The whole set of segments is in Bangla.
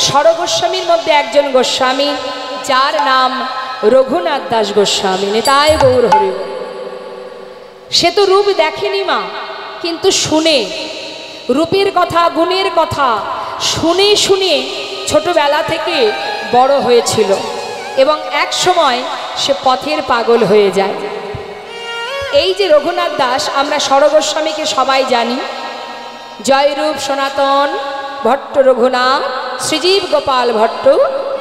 ষড়গোস্বামীর মধ্যে একজন গোস্বামী, যার নাম রঘুনাথ দাস গোস্বামী। নিতাই গৌর হরি। সে তো রূপ দেখেনি মা, কিন্তু শুনে রূপের কথা, গুণের কথা শুনে শুনে ছোটবেলা থেকে বড় হয়েছিল এবং এক সময় সে পথের পাগল হয়ে যায়। এই যে রঘুনাথ দাস, আমরা ষড়গোস্বামীকে সবাই জানি, জয়রূপ সনাতন ভট্ট রঘুনাথ, শ্রীজীব গোপাল ভট্ট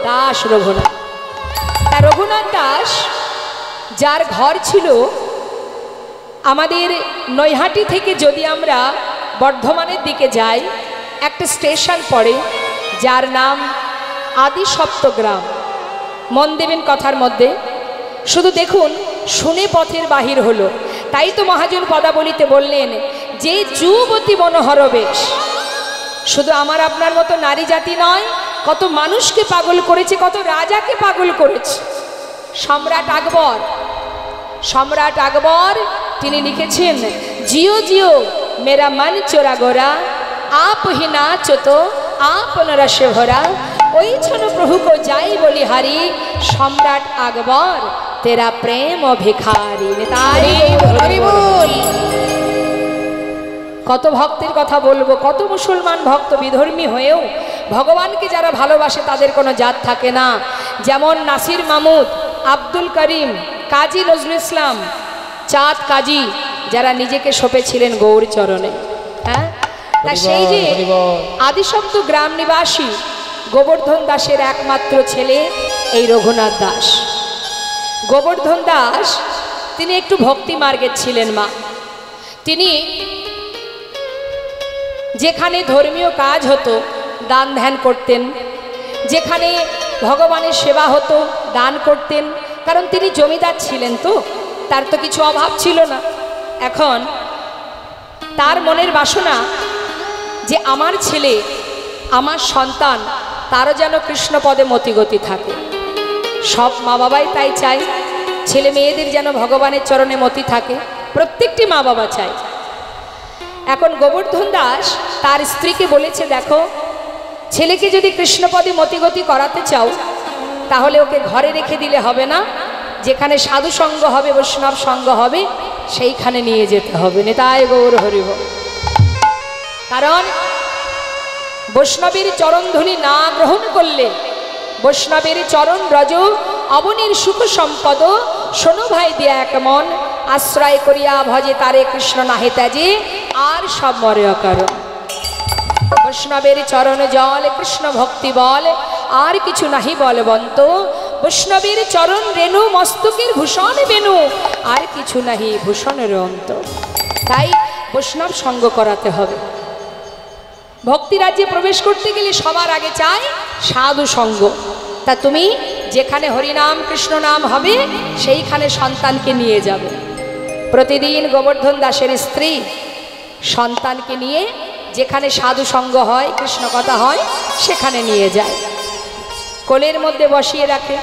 দাস রঘুনাথ। তা রঘুনাথ দাস, যার ঘর ছিল আমাদের নৈহাটি থেকে যদি আমরা বর্ধমানের দিকে যাই, একটা স্টেশন পড়ে যার নাম আদি সপ্তগ্রাম। মন দেবেন কথার মধ্যে, শুধু দেখুন শুনে পথের বাহির হলো। তাই তো মহাজন পদাবলিতে বললেন যে যুবতী মনোহর বেশ। শুধু আমার আপনার মতো নারী জাতি নয়, কত মানুষকে পাগল করেছে, কত রাজাকে পাগল করেছে। সম্রাট আকবর তিনি লিখেছেন, জিও জিও মেরা মন চোরা গোরা, आप ही नाचो तो आपन रसे भरा, ওই ছন প্রভু কো যাই বলি হারি, সম্রাট আকবর তেরা প্রেম ভিখারি। কত ভক্তের কথা বলবো, কত মুসলমান ভক্ত বিধর্মী হয়েও ভগবানকে যারা ভালোবাসে তাদের কোনো জাত থাকে না। যেমন নাসির মাহমুদ, আব্দুল করিম, কাজী নজরুল ইসলাম, চাঁদ কাজী, যারা নিজেকে সঁপেছিলেন গৌর চরণে। হ্যাঁ, তা সেই যে আদিশব্দ গ্রাম নিবাসী গোবর্ধন দাসের একমাত্র ছেলে এই রঘুনাথ দাস। গোবর্ধন দাস তিনি একটু ভক্তি মার্গের ছিলেন মা। তিনি যেখানে ধর্মীয় কাজ হতো দান ধ্যান করতেন, যেখানে ভগবানের সেবা হতো দান করতেন, কারণ তিনি জমিদার ছিলেন, তো তার তো কিছু অভাব ছিল না। এখন তার মনের বাসনা যে আমার ছেলে, আমার সন্তান, তারও যেন কৃষ্ণপদে মতিগতি থাকে। সব মা বাবাই তাই চায়, ছেলে মেয়েদের যেন ভগবানের চরণে মতি থাকে, প্রত্যেকটি মা বাবা চায়। এখন গোবর্ধন দাস তার স্ত্রীকে বলেছে, দেখো ছেলেকে যদি কৃষ্ণপদে মতিগতি করাতে চাও তাহলে ওকে ঘরে রেখে দিলে হবে না, যেখানে সাধু সঙ্গ হবে, বৈষ্ণব সঙ্গ হবে, সেইখানে নিয়ে যেতে হবে। নিতাই গৌর হরি বল। কারণ বৈষ্ণবের চরণধ্বনি না গ্রহণ করলে, বৈষ্ণবের চরণ ব্রজ অবনীর সুখ সম্পদ, শোনো ভাই দিয়া এক মন, আশ্রয় করিয়া ভজে তারে কৃষ্ণ নাহে ত্যাজে, আর সব মরে অকারণ। বৈষ্ণবের চরণ জল কৃষ্ণ ভক্তি বল, আর কিছু নাহি বলবন্ত, বৈষ্ণবের চরণ রেণু মস্তকের ভূষণ বেনু, আর কিছু নাহি ভূষণের অন্ত। তাই বৈষ্ণব সঙ্গ করাতে হবে। ভক্তি রাজ্যে প্রবেশ করতে গেলে সবার আগে চাই সাধু সঙ্গ। তা তুমি যেখানে হরিনাম কৃষ্ণ নাম হবে সেইখানে সন্তানকে নিয়ে যাবে। প্রতিদিন গোবর্ধন দাসের স্ত্রী সন্তানকে নিয়ে যেখানে সাধু সঙ্গ হয়, কৃষ্ণ কথা হয়, সেখানে নিয়ে যায়। কোলের মধ্যে বসিয়ে রাখে।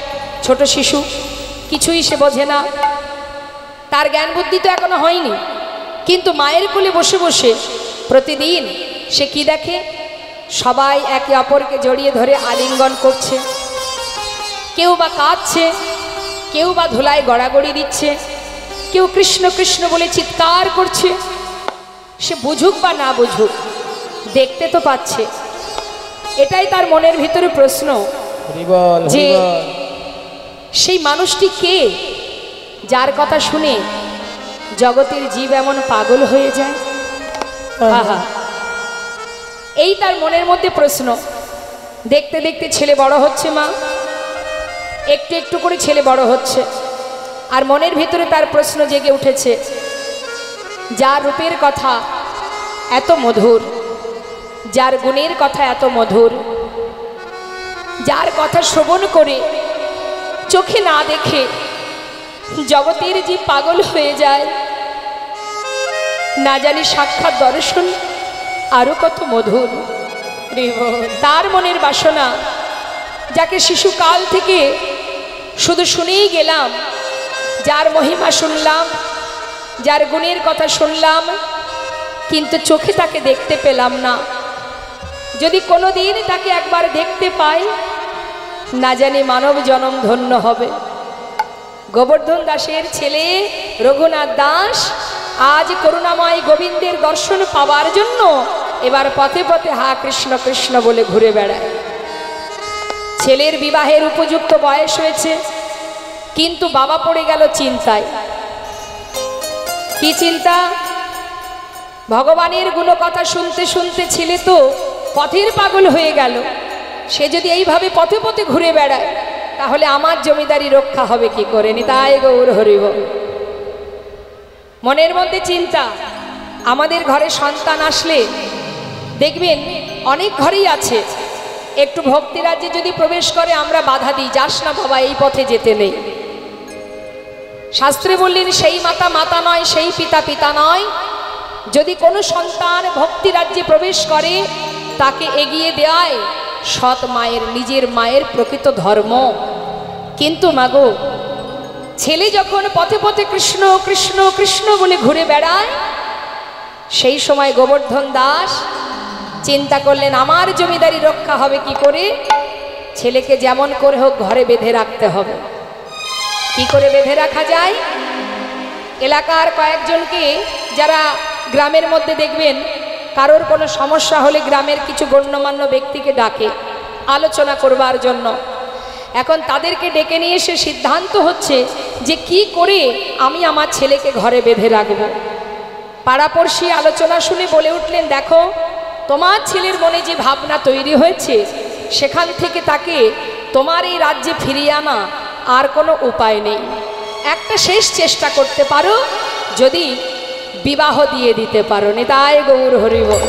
ছোট শিশু, কিছুই সে বোঝে না, তার জ্ঞান বুদ্ধি তো এখনো হয়নি, কিন্তু মায়ের কোলে বসে বসে প্রতিদিন সে কি দেখে, সবাই একে অপরকে জড়িয়ে ধরে আলিঙ্গন করছে, কেউ বা কাঁদছে, কেউ বা ধুলায় গড়াগড়ি দিচ্ছে, কেউ কৃষ্ণ কৃষ্ণ বলে চিৎকার করছে। সে বুঝুক বা না বুঝুক, দেখতে তো পাচ্ছে। এটাই তার মনের ভিতরে প্রশ্ন যে সেই মানুষটি কে, যার কথা শুনে জগতের জীব এমন পাগল হয়ে যায়। আহা, এই তার মনের মধ্যে প্রশ্ন। দেখতে দেখতে ছেলে বড় হচ্ছে মা, একটু একটু করে ছেলে বড় হচ্ছে, আর মনের ভিতরে তার প্রশ্ন জেগে উঠেছে, যার রূপের কথা এত মধুর, যার গুণের কথা এত মধুর, যার কথা শ্রবণ করে চোখে না দেখে জগতের জীব পাগল হয়ে যায়, না জানি সাক্ষাৎ দর্শন আরো কত মধুর। তার মনের বাসনা, যাকে শিশুকাল থেকে শুধু শুনেই গেলাম, যার মহিমা শুনলাম, যার গুণের কথা শুনলাম, কিন্তু চোখে তাকে দেখতে পেলাম না, যদি কোনোদিন তাকে একবার দেখতে পাই, না জানি মানব জনম ধন্য হবে। গোবর্ধন দাসের ছেলে রঘুনাথ দাস আজ করুণাময় গোবিন্দের দর্শন পাওয়ার জন্য এবার পথে পথে হা কৃষ্ণ কৃষ্ণ বলে ঘুরে বেড়ায়। ছেলের বিবাহের উপযুক্ত বয়স হয়েছে, কিন্তু বাবা পড়ে গেল চিন্তায়। কি চিন্তা? ভগবানের গুণকথা শুনতে শুনতে ছেলে তো পথের পাগল হয়ে গেল। সে যদি এইভাবে পথে পথে ঘুরে বেড়ায়, তাহলে আমার জমিদারি রক্ষা হবে কি করে? নিতাই গৌর হরি বল। মনের মধ্যে চিন্তা। আমাদের ঘরে সন্তান আসলে দেখবেন অনেক ঘরেই আছে, একটু ভক্তি রাজ্যে যদি প্রবেশ করে আমরা বাধা দিই, যাস না বাবা, এই পথে যেতে নেই। শাস্ত্রে বললেন সেই মাতা মাতা নয়, সেই পিতা পিতা নয়। যদি কোনো সন্তান ভক্তি রাজ্যে প্রবেশ করে, তাকে এগিয়ে দেয় সৎ মায়ের, নিজের মায়ের প্রকৃত ধর্ম। কিন্তু মাগো, ছেলে যখন পথে পথে কৃষ্ণ কৃষ্ণ কৃষ্ণ বলে ঘুরে বেড়ায়, সেই সময় গোবর্ধন দাস চিন্তা করলেন আমার জমিদারি রক্ষা হবে কি করে? ছেলেকে যেমন করে হোক ঘরে বেঁধে রাখতে হবে। কি করে বেঁধে রাখা যায়? এলাকার কয়েকজনকে, যারা গ্রামের মধ্যে দেখবেন কারোর কোনো সমস্যা হলে গ্রামের কিছু গণ্যমান্য ব্যক্তিকে ডাকে আলোচনা করবার জন্য। এখন তাদেরকে ডেকে নিয়ে এসে সিদ্ধান্ত হচ্ছে যে কি করে আমি আমার ছেলেকে ঘরে বেঁধে রাখব। পাড়াপড়শি আলোচনা শুনে বলে উঠলেন, দেখো তোমার ছেলের মনে যে ভাবনা তৈরি হয়েছে, সেখান থেকে তাকে তোমার এই রাজ্যে ফিরিয়ে আনা আর কোনো উপায় নেই। একটা শেষ চেষ্টা করতে পারো, যদি বিবাহ দিয়ে দিতে পারো। নিতাই গৌর হরি বল।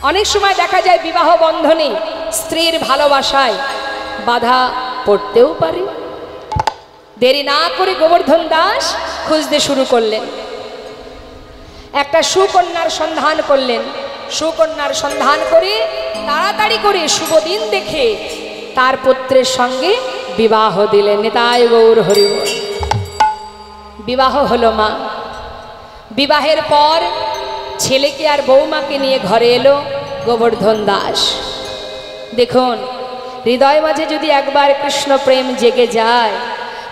অনেক সময় দেখা যায় বিবাহ বন্ধনে স্ত্রীর ভালোবাসায় বাধা পড়তেও পারে। দেরি না করে গোবর্ধন দাস খুঁজতে শুরু করলেন। একটা সুকন্যার সন্ধান করলেন। সুকন্যার সন্ধান করে তাড়াতাড়ি করে শুভ দিন দেখে তার পুত্রের সঙ্গে বিবাহ দিলেন। নিতাই গৌর হরি বল। বিবাহ হলো মা। বিবাহের পর ছেলেকে আর বৌমাকে নিয়ে ঘরে এলো গোবর্ধন দাস। দেখুন, হৃদয় মাঝে যদি একবার কৃষ্ণ প্রেম জেগে যায়,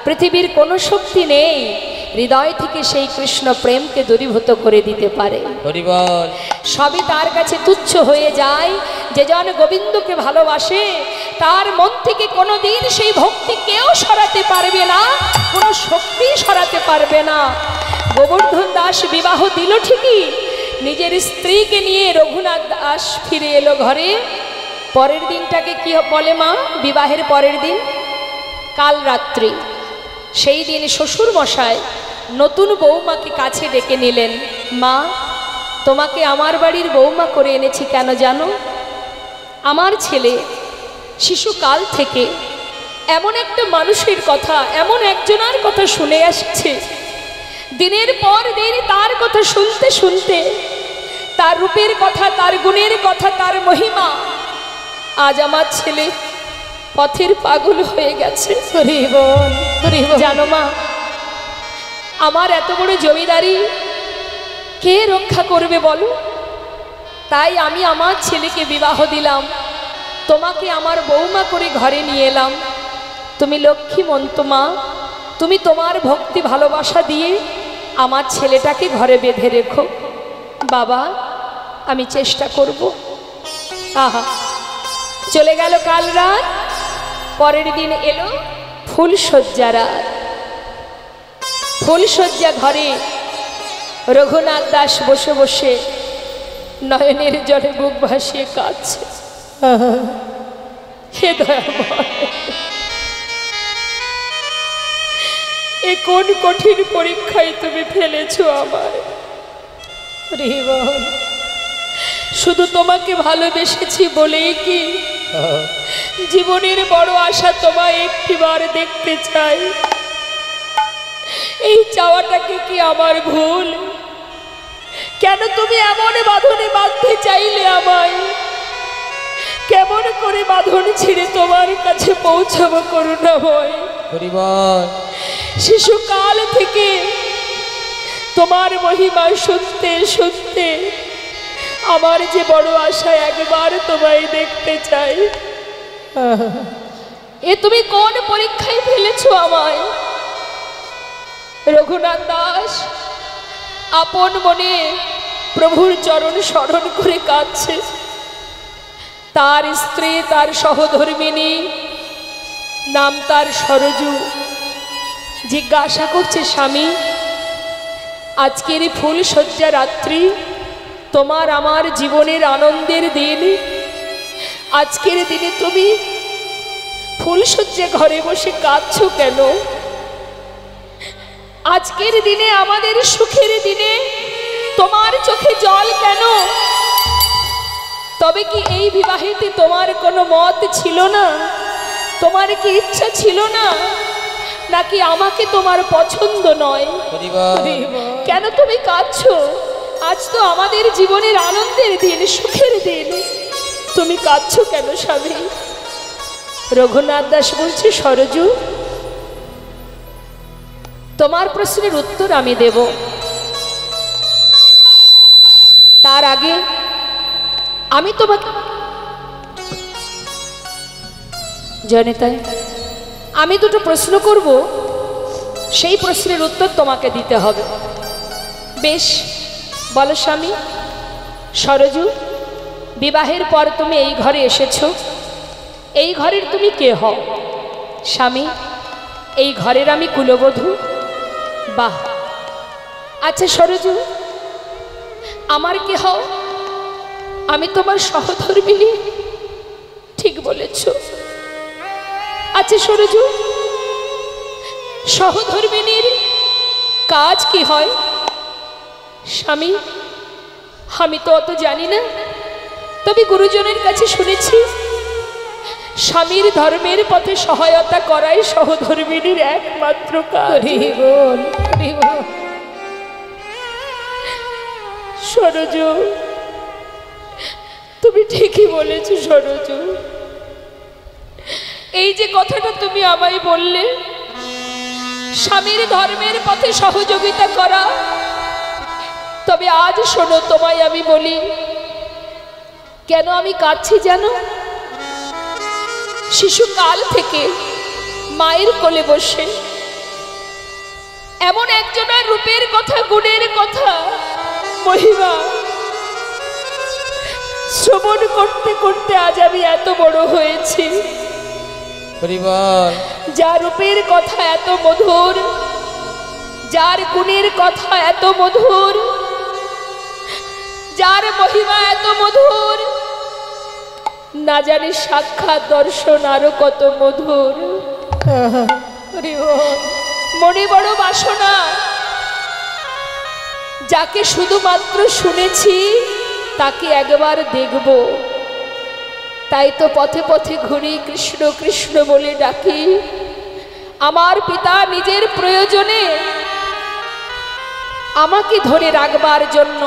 পৃথিবীর কোনো শক্তি নেই হৃদয় থেকে সেই কৃষ্ণ প্রেমকে দূরীভূত করে দিতে পারে। সবই তার কাছে তুচ্ছ হয়ে যায়। যে জন গোবিন্দকে ভালোবাসে, তার মন থেকে কোনোদিন সেই ভক্তি কেউ সরাতে পারবে না, কোনো শক্তি সরাতে পারবে না। গোবর্ধন দাস বিবাহ দিল ঠিকই, নিজের স্ত্রীকে নিয়ে রঘুনাথ দাস ফিরে এলো ঘরে। পরের দিনটাকে কি বলে মা? বিবাহের পরের দিন কাল রাত্রি। সেই দিন শ্বশুর মশাই নতুন বৌমাকে কাছে ডেকে নিলেন। মা, তোমাকে আমার বাড়ির বৌমা করে এনেছি কেন জানো? আমার ছেলে শিশুকাল থেকে এমন একটা মানুষের কথা, এমন একজনের কথা শুনে আসছে, দিনের পর দিন তার কথা শুনতে শুনতে, তার রূপের কথা, তার গুণের কথা, তার মহিমা, আজ আমার ছেলে পথের পাগল হয়ে গেছে। জানো মা, আমার এত বড় জমিদারি কে রক্ষা করবে বলো? তাই আমি আমার ছেলেকে বিবাহ দিলাম, তোমাকে আমার বৌমা করে ঘরে নিয়ে এলাম। তুমি লক্ষ্মীমন্ত মা, তুমি তোমার ভক্তি ভালোবাসা দিয়ে আমার ছেলেটাকে ঘরে বেঁধে রেখো। বাবা, আমি চেষ্টা করব। আহা, চলে গেল কাল রাত। পরের দিন এলো ফুলশয্যা রাত। ফুলশয্যা ঘরে রঘুনাথ দাস বসে বসে নয়নের জলে বুক ভাসিয়ে কাঁদছে। হে দয়াময়, এ কোন কঠিন পরীক্ষায় তুমি ফেলেছো আমায়। শুধু তোমাকে ভালোবেসেছি বলেই কি জীবনের বড় আশা তোমায় একটিবার দেখতে চাই। এই চাওয়াটাকে কি আমার ভুল? কেন তুমি এমন বাঁধনে বাঁধতে চাইলে আমায়? কেমন করে বাঁধন ছিঁড়ে তোমার কাছে পৌঁছাবো করুণাময়? শিশুকাল থেকে তোমার মহিমা শুনতে শুনতে আমার যে বড় আশা, একবার তোমায় দেখতে চাই। এ তুমি কোন পরীক্ষায় ফেলেছো আমায়? রঘুনাথ দাস আপন মনে প্রভুর চরণ স্মরণ করে কাঁদছে। তার স্ত্রী, তার সহধর্মিনী, নাম তার সরজু, জিজ্ঞাসা করছে, স্বামী আজকের ফুল শয্যা রাত্রি, তোমার আমার জীবনের আনন্দের দিন, আজকের দিনে তুমি ফুলশয্যা ঘরে বসে কাঁদছো কেন? আজকের দিনে, আমাদের সুখের দিনে তোমার চোখে জল কেন? তবে কি এই বিবাহেতে তোমার কোনো মত ছিল না? তোমার কি ইচ্ছা ছিল না? নাকি আমাকে তোমার পছন্দ নয়? কেন তুমি কাঁদছো? আজ তো আমাদের জীবনের আনন্দের দিন, সুখের দিন, তুমি কাঁদছো কেন স্বামী? রঘুনাথ দাস বলছে, সরজু তোমার প্রশ্নের উত্তর আমি দেব। তার আগে আমি তোমাকে জনিতাই আমি দুটো প্রশ্ন করব, সেই প্রশ্নের উত্তর তোমাকে দিতে হবে। বেশ, বলো স্বামী। সরজু, বিবাহের পর তুমি এই ঘরে এসেছো, এই ঘরের তুমি কে হও? স্বামী, এই ঘরের আমি কুলবধূ। বাহ, আচ্ছা সরজু, আমার কে হও? আমি তোমার সহধর্মিনী। ঠিক বলেছ। আচ্ছা সরজু, সহধর্মিনীর কাজ কি হয়? স্বামী, আমি তো অত জানি না, তবে গুরুজনের কাছে শুনেছি স্বামীর ধর্মের পথে সহায়তা করাই সহধর্মিনীর একমাত্র কাজ। সরজু, তুমি ঠিকই বলেছ সরজু। এই যে কথাটা তুমি আমায় বললে, স্বামীর ধর্মের পথে সহযোগিতা করা, তবে আজ শোনো, তোমায় আমি বলি কেন আমি কাঁদছি জানো? শিশুকাল থেকে মায়ের কোলে বসে এমন একজনের রূপের কথা, গুণের কথা, মহিমা শ্রবণ করতে করতে আজ আমি এত বড় হয়েছি। যার রূপের কথা এত মধুর, যার গুণের কথা এত মধুর, যার মহিমা এত মধুর, না জানি সাক্ষাৎ দর্শন আরো কত মধুর। মনে বড় বাসনা, যাকে শুধুমাত্র শুনেছি তাকে একবার দেখব। তাই তো পথে পথে ঘুরি, কৃষ্ণ কৃষ্ণ বলে ডাকি। আমার পিতা নিজের প্রয়োজনে আমাকে ধরে রাখবার জন্য,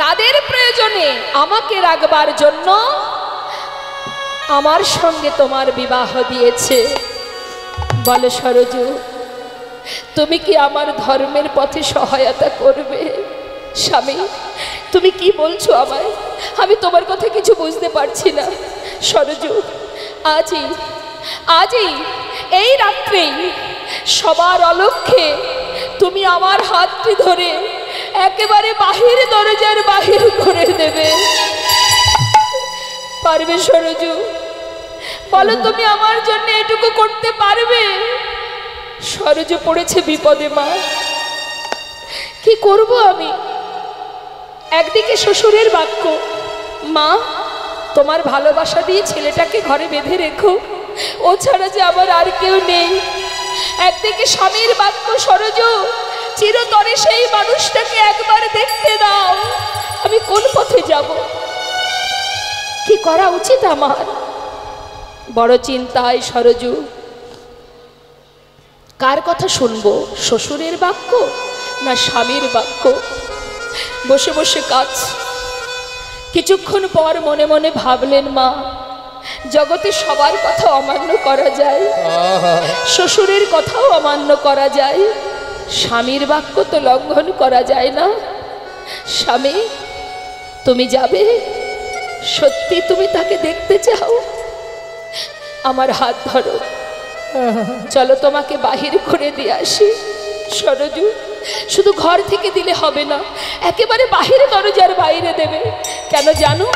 তাদের প্রয়োজনে আমাকে রাখবার জন্য আমার সঙ্গে তোমার বিবাহ দিয়েছে। বলো সরজু, তুমি কি আমার ধর্মের পথে সহায়তা করবে? স্বামী, তুমি কি বলছো আমায়? আমি তোমার কথা কিছু বুঝতে পারছি না। সরজু, আজই এই রাত্রেই সবার অলক্ষ্যে তুমি আমার হাতটি ধরে একেবারে বাহির দরজার বাহির করে দেবে। পারবে সরজু? বলো, তুমি আমার জন্য এটুকু করতে পারবে? সরজু পড়েছে বিপদে। মা, কি করব আমি? একদিকে শ্বশুরের বাক্য, মা তোমার ভালোবাসা দিয়ে ছেলেটাকে ঘরে বেঁধে রেখো, ও ছাড়া যে আমার আর কেউ নেই। একদিকে স্বামীর বাক্য, সরজু চিরতরে সেই মানুষটাকে একবার দেখতে দাও। আমি কোন পথে যাব? কি করা উচিত আমার? বড় চিন্তায় সরজু। কার কথা শুনবো, শ্বশুরের বাক্য না স্বামীর বাক্য? বসে বসে কাজ। কিছুক্ষণ পর মনে মনে ভাবলেন, মা জগতে সবার কথা অমান্য করা যায়, শ্বশুরের কথাও অমান্য করা যায়, স্বামীর বাক্য তো লঙ্ঘন করা যায় না। স্বামী, তুমি যাবে? সত্যি তুমি তাকে দেখতে চাও? আমার হাত ধরো, চলো তোমাকে বাহির করে দিয়ে আসি। সরজু, শুধু ঘর থেকে দিলে হবে না, একেবারে বাহিরে, দরজার বাইরে দেবে। কেন জানো?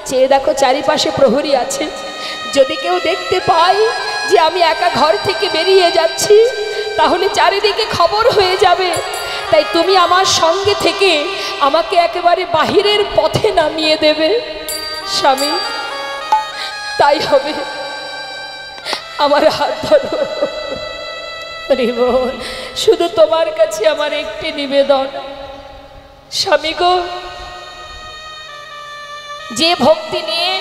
চেয়ে দেখো, চারিপাশে প্রহরী আছে। যদি কেউ দেখতে পায় যে আমি একা ঘর থেকে বেরিয়ে যাচ্ছি, তাহলে চারিদিকে খবর হয়ে যাবে। তাই তুমি আমার সঙ্গে থেকে আমাকে একেবারে বাহিরের পথে নামিয়ে দেবে। স্বামী, তাই হবে। আমার হাত ধরো। শুধু তোমার কাছে আমার একটি নিবেদন, স্বামী গো, যে ভক্তি নিয়ে,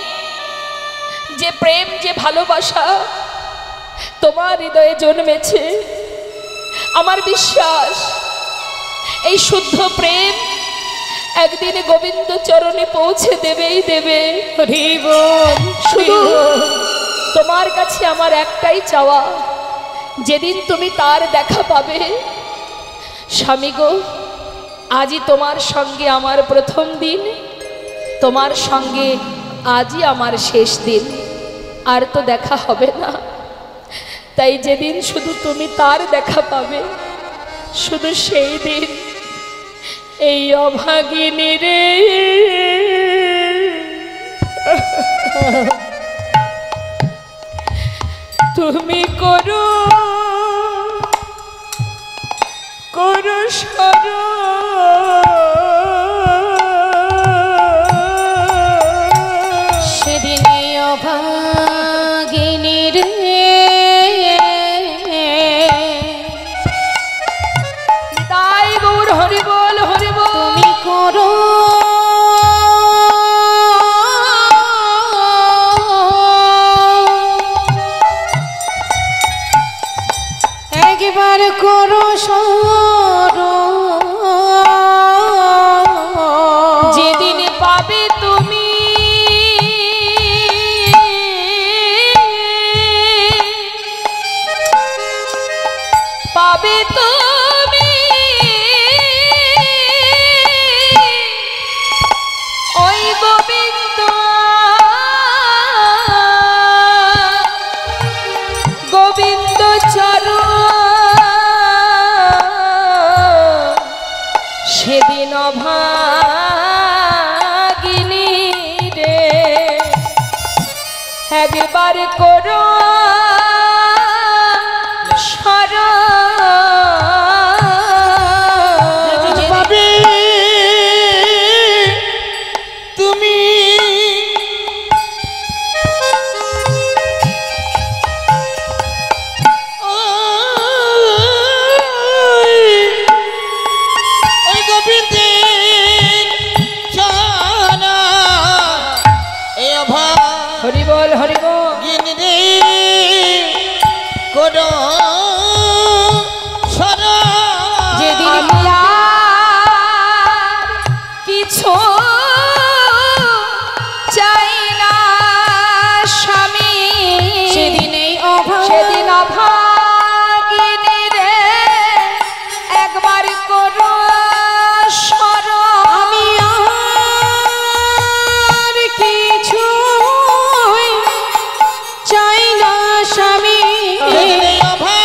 যে প্রেম, যে ভালোবাসা তোমার হৃদয়ে জন্মেছে, আমার বিশ্বাস এই শুদ্ধ প্রেম একদিন গোবিন্দ চরণে পৌঁছে দেবেই দেবে। শুধু তোমার কাছে আমার একটাই চাওয়া, যেদিন তুমি তার দেখা পাবে, স্বামী গো, আজই তোমার সঙ্গে আমার প্রথম দিন, তোমার সঙ্গে আজই আমার শেষ দিন, আর তো দেখা হবে না। তাই যেদিন শুধু তুমি তার দেখা পাবে, শুধু সেই দিন এই অভাগিনী রে তুমি করো করো সরো। সেদিন অভাগিনী রে তাই গৌর হরি বল, হরি বল। তুমি করো একবার করো সরো। যেদিন পাবে তুমি পাবে তুমি ওই গোবিন্দ গোবিন্দ চরণ, সেদিন অভাগিনী রে একবার করো পাবে তুমি ওই গোবিন্দের চরণ এ হরি বল, হরি বল। অভাগিনী রে করো সরো। যেদিন কিছু চাই না স্বামী, সেদিন এই সেদিন অভাগিনী রে একবার করো সরো। আমি আর কিছু চাই না স্বামী, যেদিন এই অভাগিনী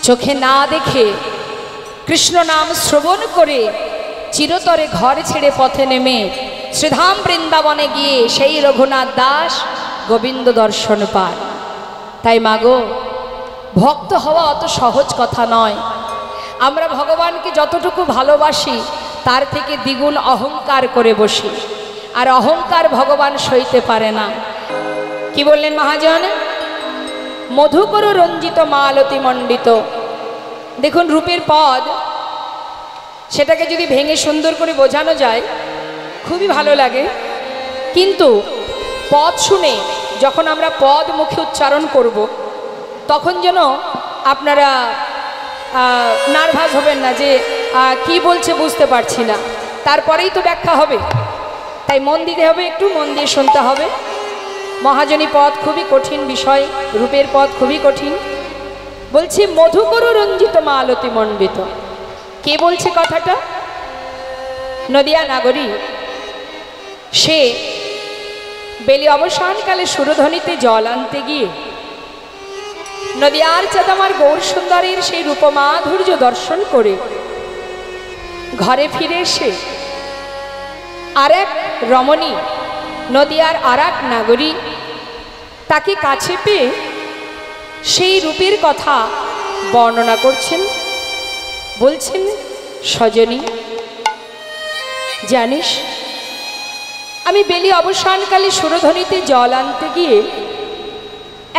চোখে না দেখে কৃষ্ণ নাম শ্রবণ করে চিরতরে ঘর ছেড়ে পথে নেমে শ্রীধাম বৃন্দাবনে গিয়ে সেই রঘুনাথ দাস গোবিন্দ দর্শন পান। তাই মাগো, ভক্ত হওয়া অত সহজ কথা নয়। আমরা ভগবানকে যতটুকু ভালোবাসি তার থেকে দ্বিগুণ অহংকার করে বসি, আর অহংকার ভগবান সইতে পারে না। কি বললেন মহাজন? মধুকর রঞ্জিত মালতী মণ্ডিত। দেখুন, রূপের পদ, সেটাকে যদি ভেঙে সুন্দর করে বোঝানো যায় খুবই ভালো লাগে, কিন্তু পদ শুনে যখন আমরা পদ মুখে উচ্চারণ করব তখন যেন আপনারা নার্ভাস হবেন না যে কি বলছে বুঝতে পারছি না, তারপরেই তো ব্যাখ্যা হবে। তাই মন দিতে হবে, একটু মন দিয়ে শুনতে হবে। মহাজনী পদ খুবই কঠিন বিষয়, রূপের পদ খুবই কঠিন। বলছি মধুকর রঞ্জিত মালতী মণ্ডিত। কে বলছে কথাটা? নদিয়া নাগরী। সে বেলি অবসানকালে সুরধ্বনিতে জল আনতে গিয়ে নদিয়ার চাঁদামার গৌর সুন্দরের সেই রূপমাধুর্য দর্শন করে ঘরে ফিরে এসে আর এক রমণী, নদিয়ার আর এক নাগরী, তাকে কাছে পেয়ে সেই রূপের কথা বর্ণনা করছেন। বলছেন, সজনী জানিস, আমি বেলি অবসানকালে সুরধ্বনিতে জল আনতে গিয়ে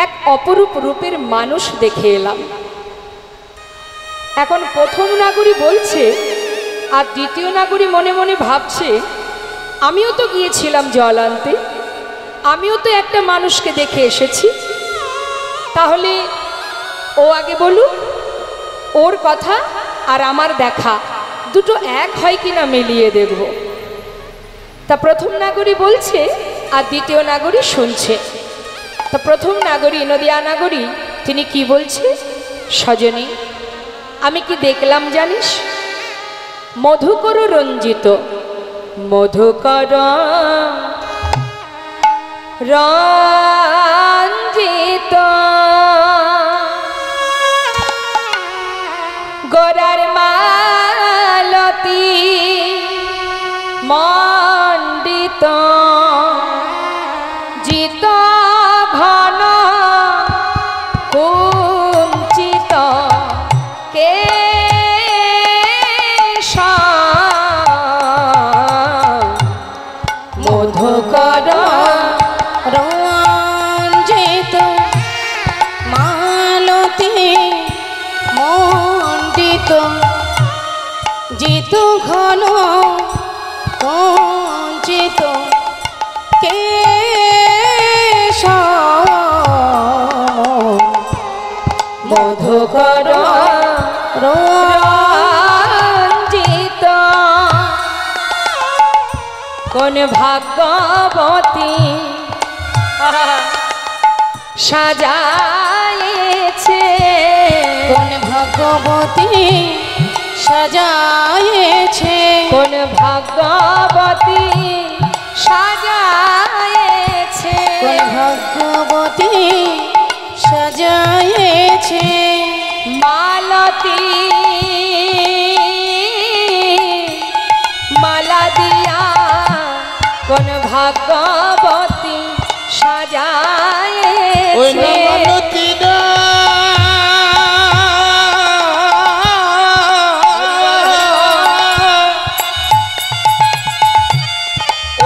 এক অপরূপ রূপের মানুষ দেখে এলাম। এখন প্রথম নাগরী বলছে, আর দ্বিতীয় নাগরী মনে মনে ভাবছে, আমিও তো গিয়েছিলাম জল আনতে, আমিও তো একটা মানুষকে দেখে এসেছি। তাহলে ও আগে বলুক, ওর কথা আর আমার দেখা দুটো এক হয় কিনা মিলিয়ে দেখব। তা প্রথম নাগরী বলছে আর দ্বিতীয় নাগরী শুনছে। তা প্রথম নাগরী, নদিয়া নাগরী, তিনি কি বলছে? সজনী, আমি কি দেখলাম জানিস? মধুকর রঞ্জিত, মধুকর রঞ্জিত গোরার মালতী মণ্ডিত জিত ঘন কুঞ্চিত কেশ মধুকর রঞ্জিত মালতী মণ্ডিত জিত ঘন কুঞ্চিত কেশ মধুকর রঞ্জিত কোন ভাগ্যবতী সাজায়েছে, কোন ভাগ্যবতী সাজায়েছে, কোন ভাগ্যবতী সাজায়েছে, কোন ভাগ্যবতী সাজায়েছে, মালতী মালা দিয়া কোন ভাগ্যবতী সাজায়েছে।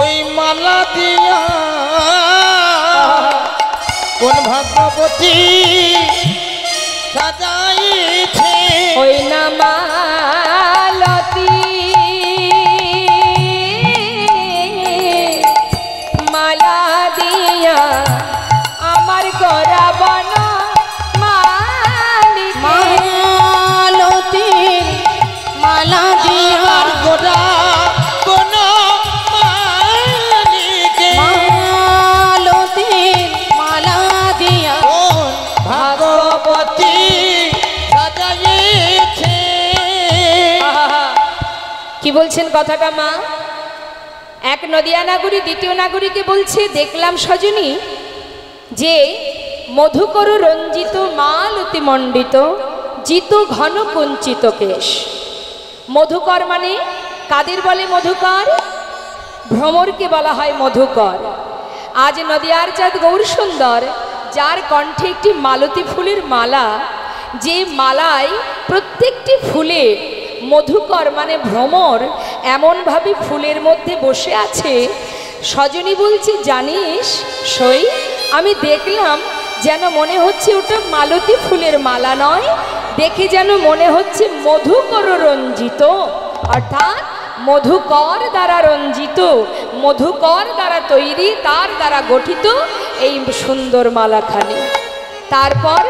ওই মালা দিয়া কোন ভাগ্যবতী সাজাইছে, ওই না মালতী মালা দিয়া আমার গড়া বন মালতী মালা দিয়া গোরা কোন মালিকে, মালতী মালা দিয়া ভাগবতী সাজাইছে। কি বলছেন কথাটা মা? এক নদিয়া নাগরী দ্বিতীয় নাগরীকে বলছে, দেখলাম সজনী যে মধুকর রঞ্জিত মালতী মণ্ডিত জিত ঘন কুঞ্চিত কেশ। মধুকর মানে কাদের বলে মধুকর? ভ্রমরকে বলা হয় মধুকর। আজ নদিয়ার চাঁদ গৌরসুন্দর, যার কণ্ঠে একটি মালতী ফুলের মালা, যে মালায় প্রত্যেকটি ফুলে মধুকর মানে ভ্রমর এমনভাবে ফুলের মধ্যে বসে আছে। সজনী বলছে, জানিস সই, আমি দেখলাম যেন মনে হচ্ছে ওটা মালতী ফুলের মালা নয়, দেখে যেন মনে হচ্ছে মধুকর রঞ্জিত, অর্থাৎ মধুকর দ্বারা রঞ্জিত, মধুকর দ্বারা তৈরি, তার দ্বারা গঠিত এই সুন্দর মালাখানি। তারপর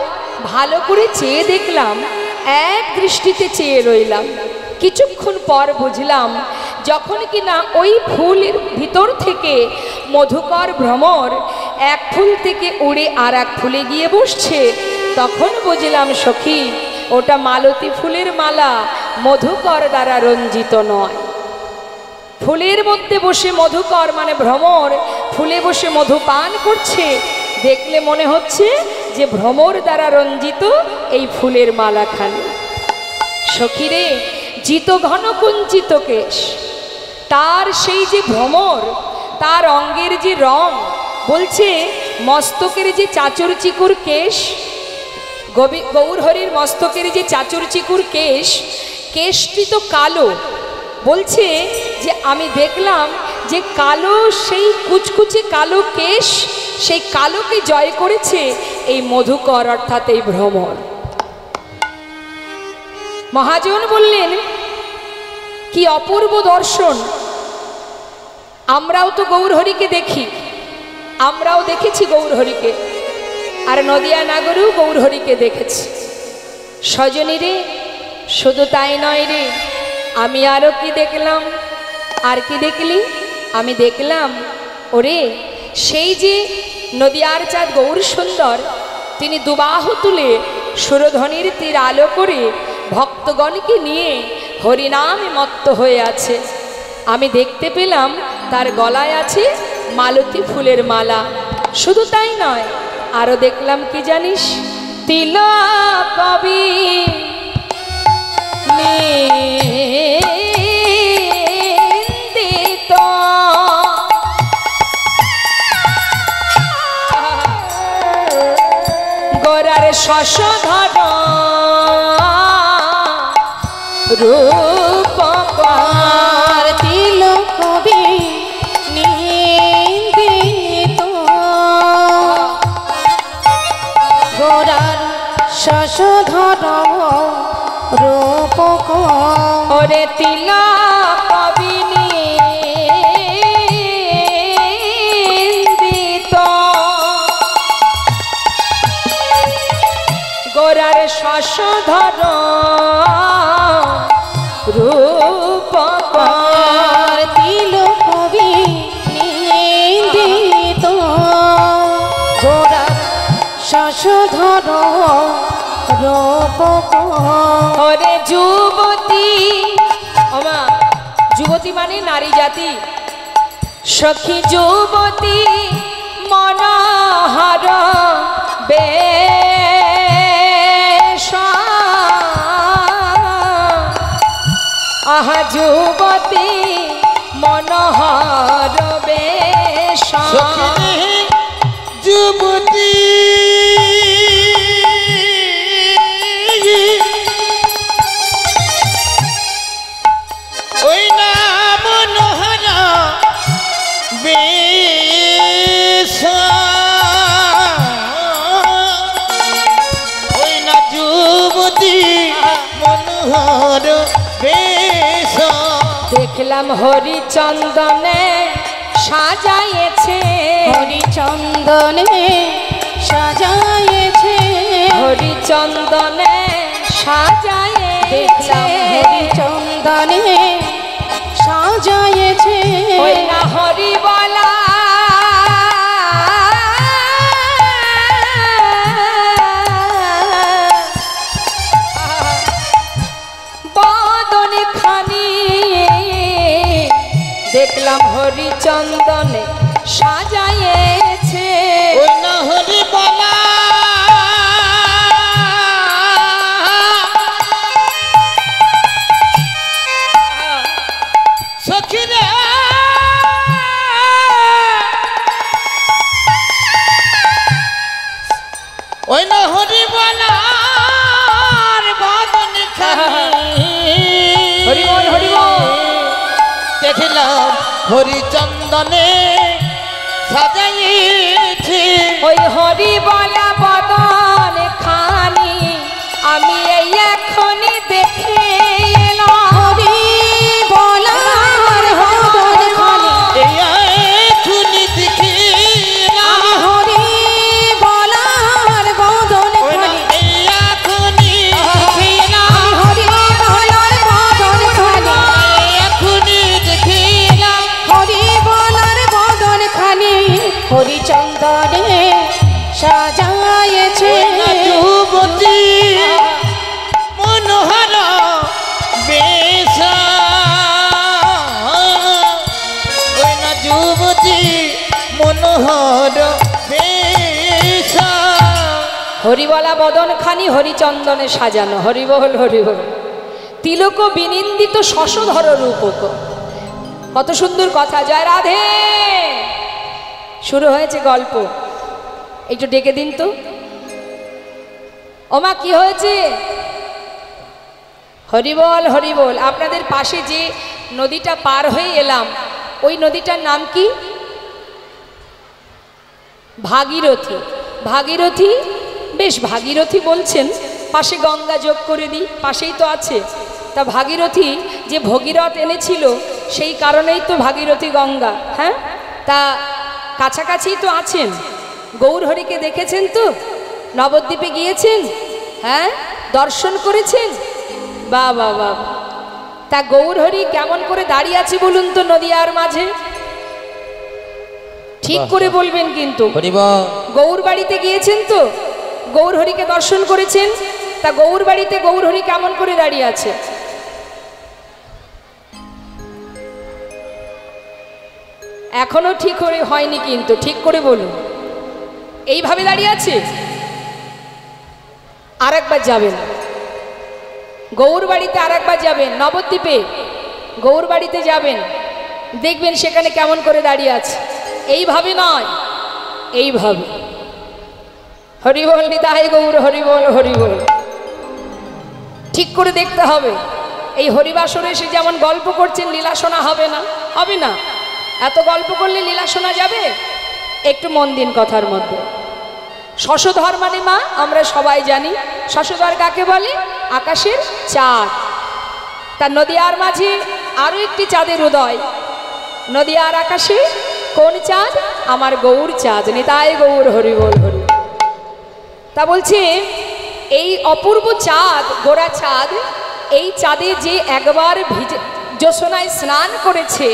ভালো করে চেয়ে দেখলাম, এক দৃষ্টিতে চেয়ে রইলাম। কিছুক্ষণ পর বুঝলাম, যখন কিনা ওই ফুলের ভিতর থেকে মধুকর ভ্রমর এক ফুল থেকে উড়ে আর এক ফুলে গিয়ে বসছে, তখন বুঝলাম সখী, ওটা মালতী ফুলের মালা, মধুকর দ্বারা রঞ্জিত নয়। ফুলের মধ্যে বসে মধুকর মানে ভ্রমর ফুলে বসে মধু পান করছে, দেখলে মনে হচ্ছে যে ভ্রমর দ্বারা রঞ্জিত এই ফুলের মালাখানি। সখীরে, জিত ঘন কুঞ্চিত কেশ, তার সেই যে ভ্রমর, তার অঙ্গের যে রং, বলছে মস্তকের যে চাচর চিকুর কেশ, গৌরহরির মস্তকের যে চাচর চিকুর কেশ, কেশটি তো কালো। বলছে যে আমি দেখলাম যে কালো, সেই কুচকুচে কালো কেশ, সেই কালোকে জয় করেছে এই মধুকর অর্থাৎ এই ভ্রমর। মহাজন বললেন, কি অপূর্ব দর্শন! আমরাও তো গৌরহরিকে দেখি, আমরাও দেখেছি গৌরহরিকে, আর নদিয়া নাগরেও গৌরহরিকে দেখেছি। সজনী রে, শুধু তাই নয় রে, আমি আরও কি দেখলাম। আর কি দেখলি? আমি দেখলাম, ওরে সেই যে নদিয়ার চাঁদ গৌরসুন্দর, তিনি দুবাহু তুলে সুরধ্বনির তীর আলো করে ভক্তগণকে নিয়ে হরিনামে মত্ত হয়ে আছে। আমি দেখতে পেলাম তার গলায় আছে মালতী ফুলের মালা। শুধু তাই নয়, আরও দেখলাম কি জানিস? তিলক কবি নিন্দিত, গোরার শশধর রূপকার। তিলক কবি নিন্দিত, গোরার শশধর রূপকার। ওরে তিলক কবি নিন্দিত, গোরার শশধর রূপকার। তিলক কবি নিন্দিত, গোরার শশধর রূপকার। ওরে যুবতী, ওমা যুবতী মানে নারী জাতি, সখী যুবতী মনোহর বেশ, আহা যুবতী মনোহর বেশ। যুবতী ওই না মনোহর বেশ, ওই না যুবতী মনোহর বেশ। দেখলাম হরিচন্দনে সাজাইছে, হরিচন্দনে সাজাইছে, হরিচন্দনে সাজাইছে, হরিচন্দনে সাজাইছে। ওই না হরি বলা বদনে খানি, দেখলাম হরিচন্দনে সাজাইছে। ওই না হরি বলা দেখলাম হরিচন্দনে সাজাইছে ওই হরি বলা বদন খানি আমি এই এখনই দেখে এলাম। হরি বলার বদন খানি এখনই দেখে আমি হরি বলার বদন খানি এখনই দেখে আমি হরি বলার বদন খানি এখনই দেখে হরি বলার বদন খানি হরিচন্দনে সাজাইছে যুবতী মনোহর বেশ ওই না যুবতী মনোহর বেশ হরিবলা বদন খানি হরিচন্দনে সাজানো হরিবল হরিবল তিলক বিনিন্দিত শশধর রূপক। কত সুন্দর কথা। জয় রাধে। শুরু হয়েছে গল্প, একটু ডেকে দিন তো। ওমা কি হয়েছে? হরিবল হরিবল। আপনাদের পাশে যে নদীটা পার হয়ে এলাম ওই নদীটার নাম কি? ভাগীরথী। ভাগীরথী, বেশ ভাগীরথী বলছেন, পাশে গঙ্গা যোগ করে দিই, পাশেই তো আছে। তা ভাগীরথী যে ভগীরথ এনেছিল সেই কারণেই তো ভাগীরথী গঙ্গা। হ্যাঁ, তা কাছাকাছি তো আছেন। গৌরহরিকে দেখেছেন তো? নবদ্বীপে গিয়েছেন? হ্যাঁ, দর্শন করেছেন? বাহ বাহ বাহ। তা গৌরহরি কেমন করে দাঁড়িয়ে আছে বলুন তো নদিয়ার মাঝে? ঠিক করে বলবেন কিন্তু। গৌর বাড়িতে গিয়েছেন তো? গৌরহরিকে দর্শন করেছেন? তা গৌর বাড়িতে গৌরহরি কেমন করে দাঁড়িয়ে আছে? এখনো ঠিক করে হয়নি কিন্তু, ঠিক করে বলুন। এইভাবে দাঁড়িয়ে আছে? আর একবার যাবেন গৌর বাড়িতে, আর একবার যাবেন নবদ্বীপে গৌর বাড়িতে যাবেন, দেখবেন সেখানে কেমন করে দাঁড়িয়ে আছে। এইভাবে নয়, এইভাবে। হরিবল নিতাই গৌর হরিবল হরিবল। ঠিক করে দেখতে হবে। এই হরিবাসরে এসে যেমন গল্প করছেন, লীলা শোনা হবে না? হবে না। এত গল্প করলে লীলা শোনা যাবে? একটু মন দিন কথার মধ্যে। শশধর মানে মা আমরা সবাই জানি। শশধর কাকে বলে? আকাশের চাঁদ। তার নদিয়ার মাঝে আরো একটি চাঁদের উদয়। নদিয়ার আকাশে কোন চাঁদ? আমার গৌর চাঁদ। নিতাই গৌর হরিবল হরি। তা বলছে এই অপূর্ব চাঁদ, গোরা চাঁদ, এই চাঁদে যে একবার জ্যোৎস্নায় স্নান করেছে,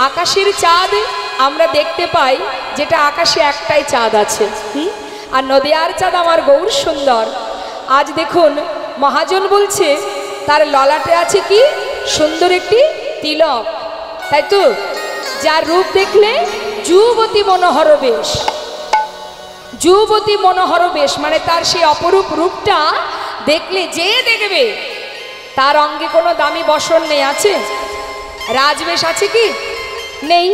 আকাশের চাঁদ আমরা দেখতে পাই, যেটা আকাশে একটাই চাঁদ আছে। আর নদিয়ার চাঁদ আমার গৌর সুন্দর। আজ দেখুন মহাজন বলছে তার ললাটে আছে কি সুন্দর একটি তিলক, তাই তো? যার রূপ দেখলে যুবতী মনোহর বেশ। যুবতী মনোহর বেশ মানে তার সেই অপরূপ রূপটা দেখলে যে দেখবে তার অঙ্গে কোনো দামি বসন নেই, আছে? রাজবেশ আছে কি? নেই।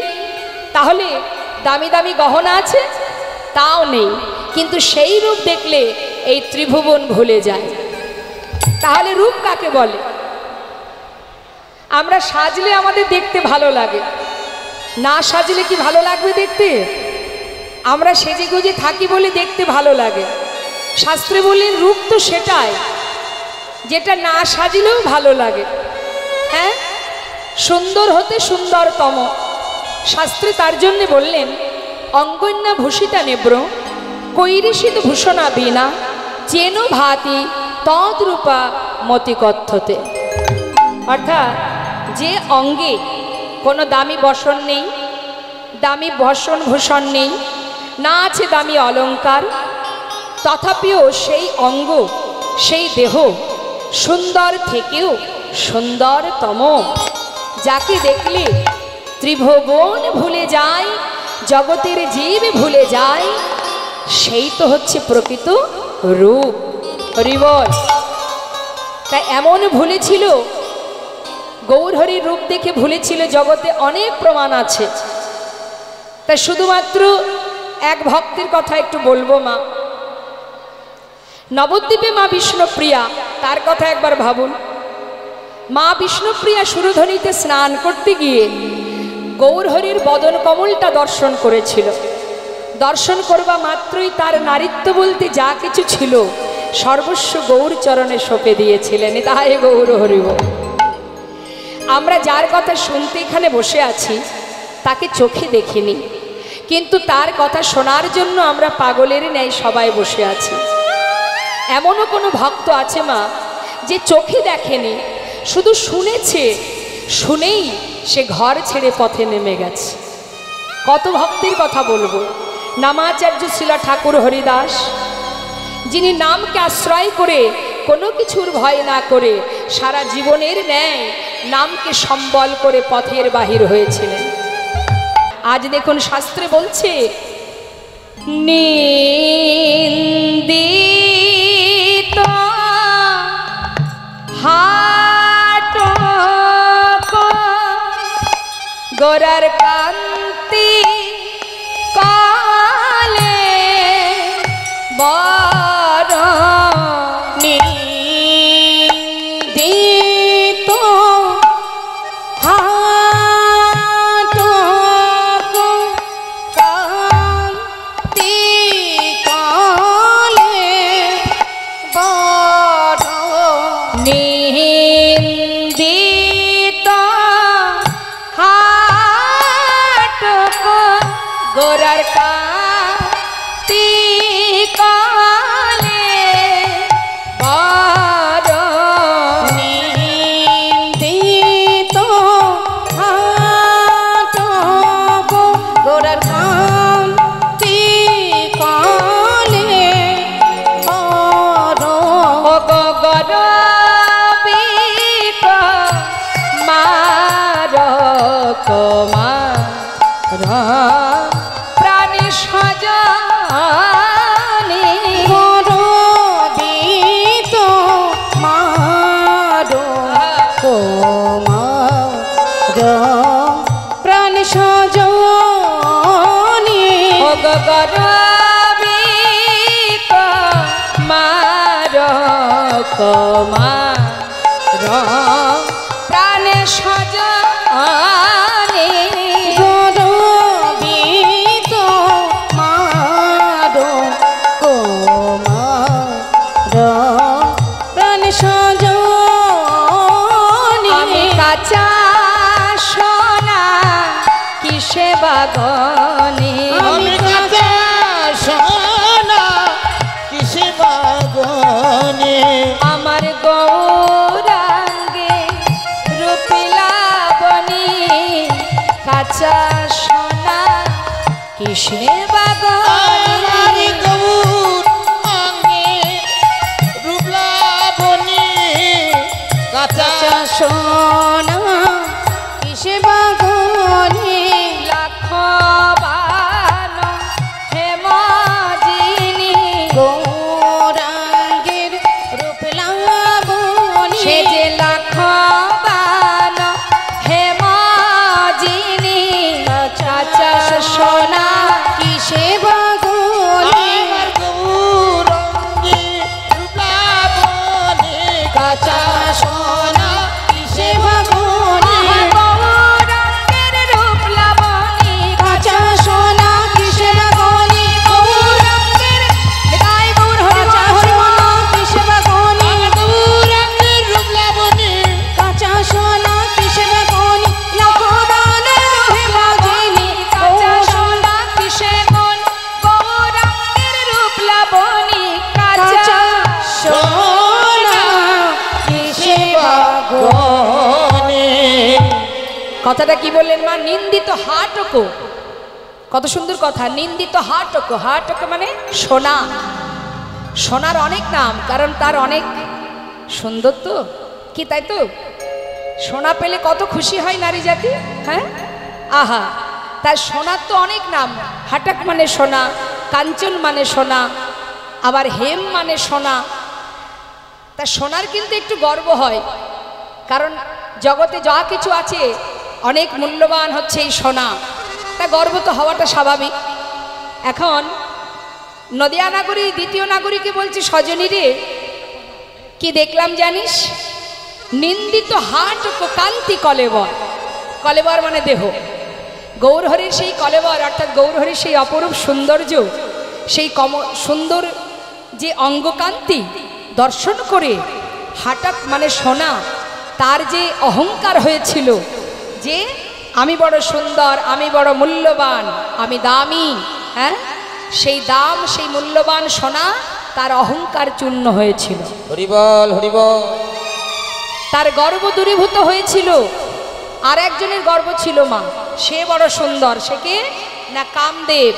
তাহলে দামি দামি গহনা আছে? তাও নেই। কিন্তু সেই রূপ দেখলে এই ত্রিভুবন ভুলে যায়। তাহলে রূপ কাকে বলে? আমরা সাজলে আমাদের দেখতে ভালো লাগে, না সাজলে কি ভালো লাগবে দেখতে? আমরা সেজে গুজে থাকি বলে দেখতে ভালো লাগে। শাস্ত্রে বললেন রূপ তো সেটাই যেটা না সাজলেও ভালো লাগে। হ্যাঁ, সুন্দর হতে সুন্দরতম। শাস্ত্রে তার জন্যে বললেন অঙ্গন্যা ভূষিতা নেব্র কৈরিষিত ভূষণা বিনা চেন ভাতি তদ্রূপা মতি কথ্যতে। অর্থাৎ যে অঙ্গে কোনো দামি বসন নেই, দামি বসন ভূষণ নেই, না আছে দামি অলঙ্কার, তথাপিও সেই অঙ্গ সেই দেহ সুন্দর থেকেও সুন্দরতম, যাকে দেখলে ত্রিভুবন ভুলে যায়, জগতের জীব ভুলে যায়, সেই তো হচ্ছে প্রকৃত রূপ। হরিবল। তাই এমন ভুলেছিল, গৌরহরির রূপ দেখে ভুলেছিল। জগতে অনেক প্রমাণ আছে। তাই শুধুমাত্র এক ভক্তের কথা একটু বলবো। মা নবদ্বীপে মা বিষ্ণুপ্রিয়া, তার কথা একবার ভাবুন। মা বিষ্ণুপ্রিয়া সুরধনীতে স্নান করতে গিয়ে গৌরহরির বদন কমলটা দর্শন করেছিল। দর্শন করবা মাত্রই তার নারীত্ব বলতে যা কিছু ছিল সর্বস্ব গৌর চরণে সঁপে দিয়েছিলেন। তাই গৌরহরি বল। আমরা যার কথা শুনতে এখানে বসে আছি তাকে চোখে দেখিনি, কিন্তু তার কথা শোনার জন্য আমরা পাগলের ন্যায় সবাই বসে আছি। এমনও কোনো ভক্ত আছে মা যে চোখে দেখেনি, শুধু শুনেছে, শুনেই সে ঘর ছেড়ে পথে নেমে গেছে। কত ভক্তের কথা বলবো। নামাচার্য শিলা ঠাকুর হরিদাস, যিনি নামকে আশ্রয় করে কোনো কিছুর ভয় না করে সারা জীবনের ন্যায় নামকে সম্বল করে পথের বাহির হয়েছিলেন। আজ দেখুন শাস্ত্রে বলছে নিন্দিত হাট গোরার কান্তি কালে বড় নিন্দিত হাট কান্তি কালে বড় নিন্দিত হাট গোরার কান্তি কালে বড় নিন্দিত হাট গোরার কান্তি কালে বড় গরবিক মার কমার প্রাণী সজনি গরবিত মার কমার প্রাণী সজনি গরবিক মার কমার প্রাণে সজনি গরবিত মার কমার প্রাণে সজনি আমি কাঁচা সোনা কিসে বাগনে আমি কাঁচা সোনা কিসে বাগনে আমার গৌরাঙ্গে রূপলাবনী কাঁচা সোনা কিসে বাগনে গৌর আঙ্গে রূপলাবনী কাঁচা সোনা কিসে বাগনে লাখ বান হেমজিনী গৌরাঙ্গের রূপলাবনী সে যে লাখ বান হেমজিনী কাঁচা সোনা কিসে বাগনে আমার গৌর আঙ্গে রূপলাবনী কাঁচা সোনা কিসে বাগনে গৌরাঙ্গের রূপলাবনী কাঁচা সোনা কিসে বাগনে গৌরাঙ্গের গায় গৌর হরি সোনা কিসে বাগনে গৌরাঙ্গের রূপলাবনী কাঁচা সোনা কিসে বাগনে লাখবানের হেমজিনী কাঁচা সোনা কিসে বাগনে গৌরাঙ্গের রূপলাবনী কাঁচা সোনা কিসে বাগনে। কথাটা কি বললেন মা? নিন্দিত হাটকো, কত সুন্দর কথা। নিন্দিত হাটকো, হাটকো মানে সোনা। সোনার অনেক নাম, কারণ তার অনেক সুন্দর তো, কি তাই তো? সোনা পেলে কত খুশি হয় নারী জাতি, হ্যাঁ? আহা, তার সোনার তো অনেক নাম। হাটক মানে সোনা, কাঞ্চন মানে সোনা, আবার হেম মানে সোনা। তা সোনার কিন্তু একটু গর্ব হয়, কারণ জগতে যা কিছু আছে অনেক মূল্যবান হচ্ছে এই সোনা। তা গর্ব তো হওয়াটা স্বাভাবিক। এখন নদিয়া নাগরী দ্বিতীয় নাগরীকে বলছে, সজনী রে কি দেখলাম জানিস? নিন্দিত হাট কান্তি কলেবর। কলেবর মানে দেহ। গৌরহরির সেই কলেবর অর্থাৎ গৌরহরির সেই অপরূপ সৌন্দর্য, সেই সুন্দর যে অঙ্গকান্তি দর্শন করে হঠাৎ মানে সোনা তার যে অহংকার হয়েছিল যে আমি বড় সুন্দর, আমি বড় মূল্যবান, আমি দামি, হ্যাঁ, সেই দাম সেই মূল্যবান সোনা তার অহংকার চূর্ণ হয়েছিল। হরিবল হরিবল। তার গর্ব দূরীভূত হয়েছিল। আর একজনের গর্ব ছিল মা, সে বড় সুন্দর, সে কে না কামদেব।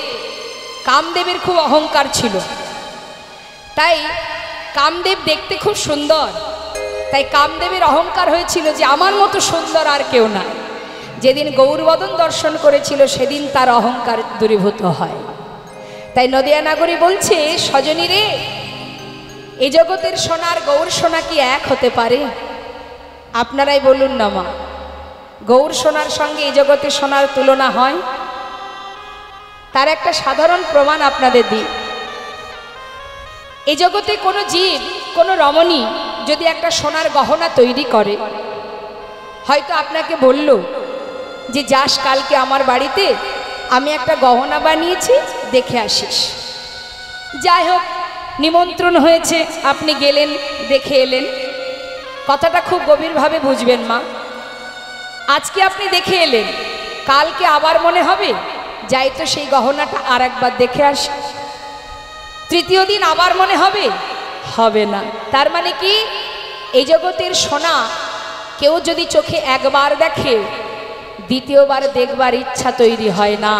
কামদেবের খুব অহংকার ছিল, তাই কামদেব দেখতে খুব সুন্দর, তাই কামদেবের অহংকার হয়েছিল যে আমার মতো সুন্দর আর কেউ না। যেদিন গৌরবদন দর্শন করেছিল সেদিন তার অহংকার দূরীভূত হয়। তাই নদিয়া নাগরী বলছে, সজনী রে, এই জগতের সোনার গৌর সোনা কি এক হতে পারে? আপনারাই বলুন না মা, গৌর সোনার সঙ্গে এই জগতের সোনার তুলনা হয়? তার একটা সাধারণ প্রমাণ আপনাদের দিই। এই জগতে কোনো জীব, কোনো রমণী যদি একটা সোনার গহনা তৈরি করে, হয়তো আপনাকে বলল যে যাস কালকে আমার বাড়িতে, আমি একটা গহনা বানিয়েছি, দেখে আসিস। যাই হোক, নিমন্ত্রণ হয়েছে, আপনি গেলেন, দেখে এলেন। কথাটা খুব গভীরভাবে বুঝবেন মা। আজকে আপনি দেখে এলেন, কালকে আবার মনে হবে যাই তো সেই গহনাটা আর একবার দেখে আসি। তৃতীয় দিন আবার মনে হবে, হবে না। তার মানে কি, এই জগতের সোনা কেউ যদি চোখে একবার দেখে, দ্বিতীয়বার দেখবার ইচ্ছা তৈরি হয় না।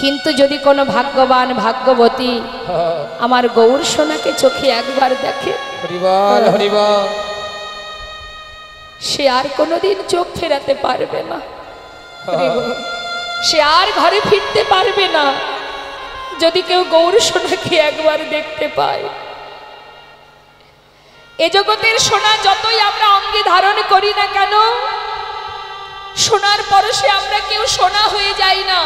কিন্তু যদি কোনো ভাগ্যবান ভাগ্যবতী আমার গৌর সোনাকে চোখে একবার দেখে, হরিবল হরিবল, সে আর কোনোদিন চোখ ফেরাতে পারবে না, সে আর ঘরে ফিরতে পারবে না যদি কেউ গৌর সোনাকে একবার দেখতে পায়। এ জগতের সোনা যতই আমরা অঙ্গে ধারণ করি না কেন, সোনার পরশে আমরা কেউ সোনা হয়ে যাই না,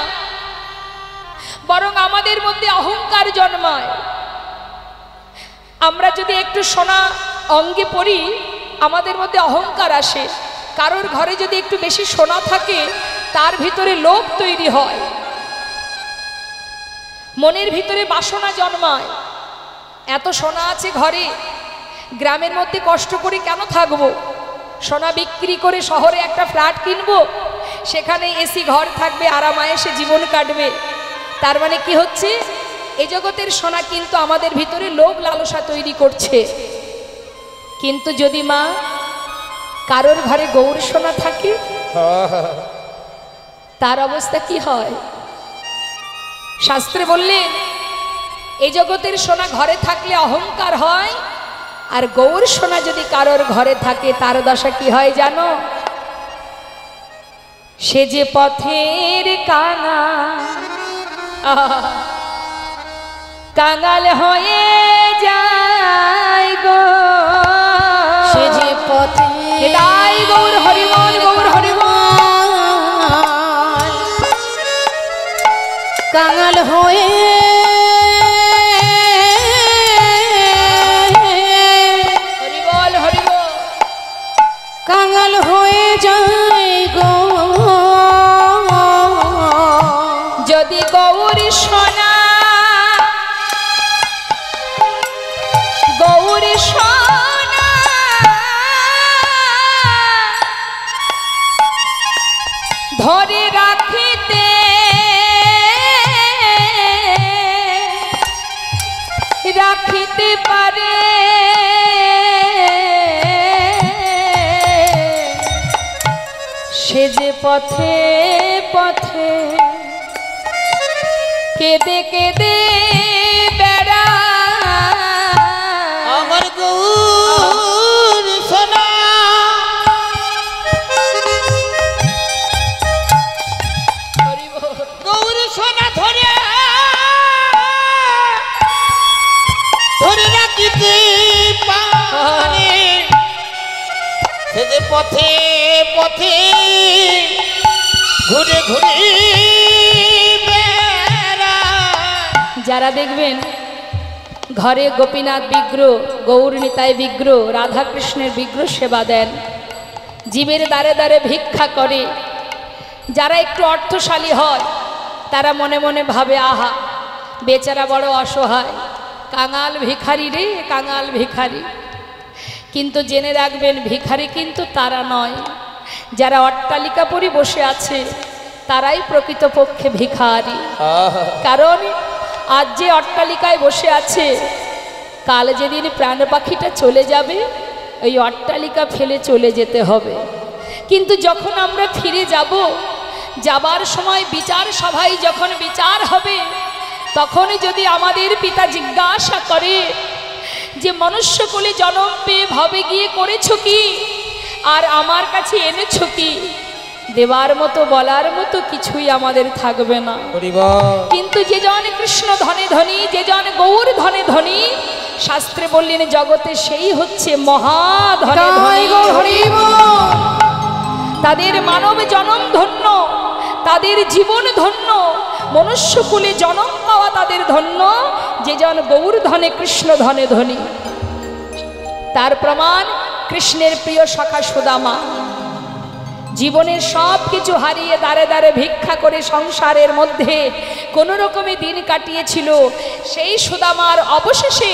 বরং আমাদের মধ্যে অহংকার জন্মায়। আমরা যদি একটু সোনা অঙ্গে পরি, আমাদের মধ্যে অহংকার আসে। কারোর ঘরে যদি একটু বেশি সোনা থাকে, তার ভিতরে লোভ তৈরি হয়, মনের ভিতরে বাসনা জন্মায়। এত সোনা আছে ঘরে, গ্রামের মধ্যে কষ্ট করে কেন থাকবো? সোনা বিক্রি করে শহরে একটা ফ্ল্যাট কিনবো, সেখানে এসি ঘর থাকবে, আরামায়েশে জীবন কাটবে। তার মানে কি হচ্ছে, এ জগতের সোনা কিন্তু আমাদের ভিতরে লোভ লালসা তৈরি করছে। কিন্তু যদি মা কারোর ঘরে গৌর সোনা থাকে, তার অবস্থা কি হয়? শাস্ত্রে বললেন, এই জগতের সোনা ঘরে থাকলে অহংকার হয়, আর গৌর সোনা যদি কারোর ঘরে থাকে তার দশা কি হয় জানো? সে যে পথের কাঙাল হয়ে যায় গো, সে যে পথে এটাই গৌর হরিবল, গৌর হরিবল। কাঙাল হয়ে হরিবল হরিবল, কাঙাল হয়ে যায় গো, যদি গৌর সোনা, গৌর সোনা ধরে রাখিতে রাখিতে পারে, সে যে পথে পথে কেঁদে কেঁদে বেড়া, আমার গৌর সোনা, গৌর সোনা ধরে ধরে রাখিতে পারে, সে যে পথে পথে ঘুরে ঘুরে বেড়ায়। যারা দেখবেন ঘরে গোপীনাথ বিগ্রহ, গৌর নিতাই বিগ্রহ, রাধাকৃষ্ণের বিগ্রহ সেবা দেন, জীবের দ্বারে দ্বারে ভিক্ষা করে, যারা একটু অর্থশালী হয় তারা মনে মনে ভাবে, আহা বেচারা বড় অসহায়, কাঙাল ভিখারি রে, কাঙাল ভিখারি। কিন্তু জেনে রাখবেন, ভিখারি কিন্তু তারা নয়, যারা অট্টালিকা পরি বসে আছে তারাই প্রকৃতপক্ষে ভিখারি। কারণ আজ যে অট্টালিকায় বসে আছে, কাল যেদিন প্রাণ পাখিটা চলে যাবে ওই অট্টালিকা ফেলে চলে যেতে হবে। কিন্তু যখন আমরা ফিরে যাব, যাবার সময় বিচার সভায় যখন বিচার হবে, তখন যদি আমাদের পিতা জিজ্ঞাসা করে যে মনুষ্যকুলে জন্ম পেয়ে ভবে গিয়ে করেছো কি আর আমার কাছে এনেছো কি, দেবার মতো বলার মতো কিছুই আমাদের থাকবে না। কিন্তু যে জন কৃষ্ণ ধনে ধনী, যে জন গৌর ধনে ধনী, শাস্ত্রে বললেন জগতে সেই হচ্ছে মহাধনে ধনী। তাদের মানব জনম ধন্য, তাদের জীবন ধন্য, মনুষ্যকুলে জনম পাওয়া তাদের ধন্য, যে জন গৌর ধনে কৃষ্ণ ধনে ধনী। তার প্রমাণ কৃষ্ণের প্রিয় সখা সুদামা জীবনের সব কিছু হারিয়ে দাঁড়ে দাঁড়ে ভিক্ষা করে সংসারের মধ্যে কোনো রকমে দিন কাটিয়েছিল। সেই সুদামার অবশেষে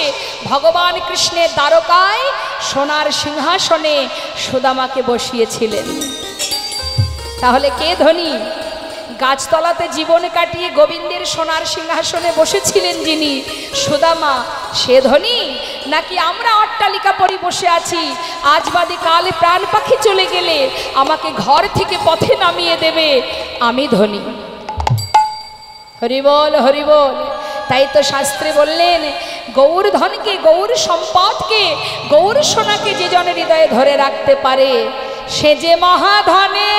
ভগবান কৃষ্ণের দ্বারকায় সোনার সিংহাসনে সুদামাকে বসিয়েছিলেন। তাহলে কে ধনী? গাছতলাতে জীবন কাটিয়ে গোবিন্দের সোনার সিংহাসনে বসেছিলেন যিনি, সুদামা, সে ধনী? নাকি আমরা অট্টালিকা পরি বসে আছি, আজ বাদে কাল প্রাণ পাখি চলে গেলে আমাকে ঘর থেকে পথে নামিয়ে দেবে, আমি ধনী? হরিবল হরিবল। তাই তো শাস্ত্রে বললেন, গৌর ধনকে, গৌর সম্পদকে, গৌর সোনাকে যে জন হৃদয়ে ধরে রাখতে পারে সে যে মহাধনে।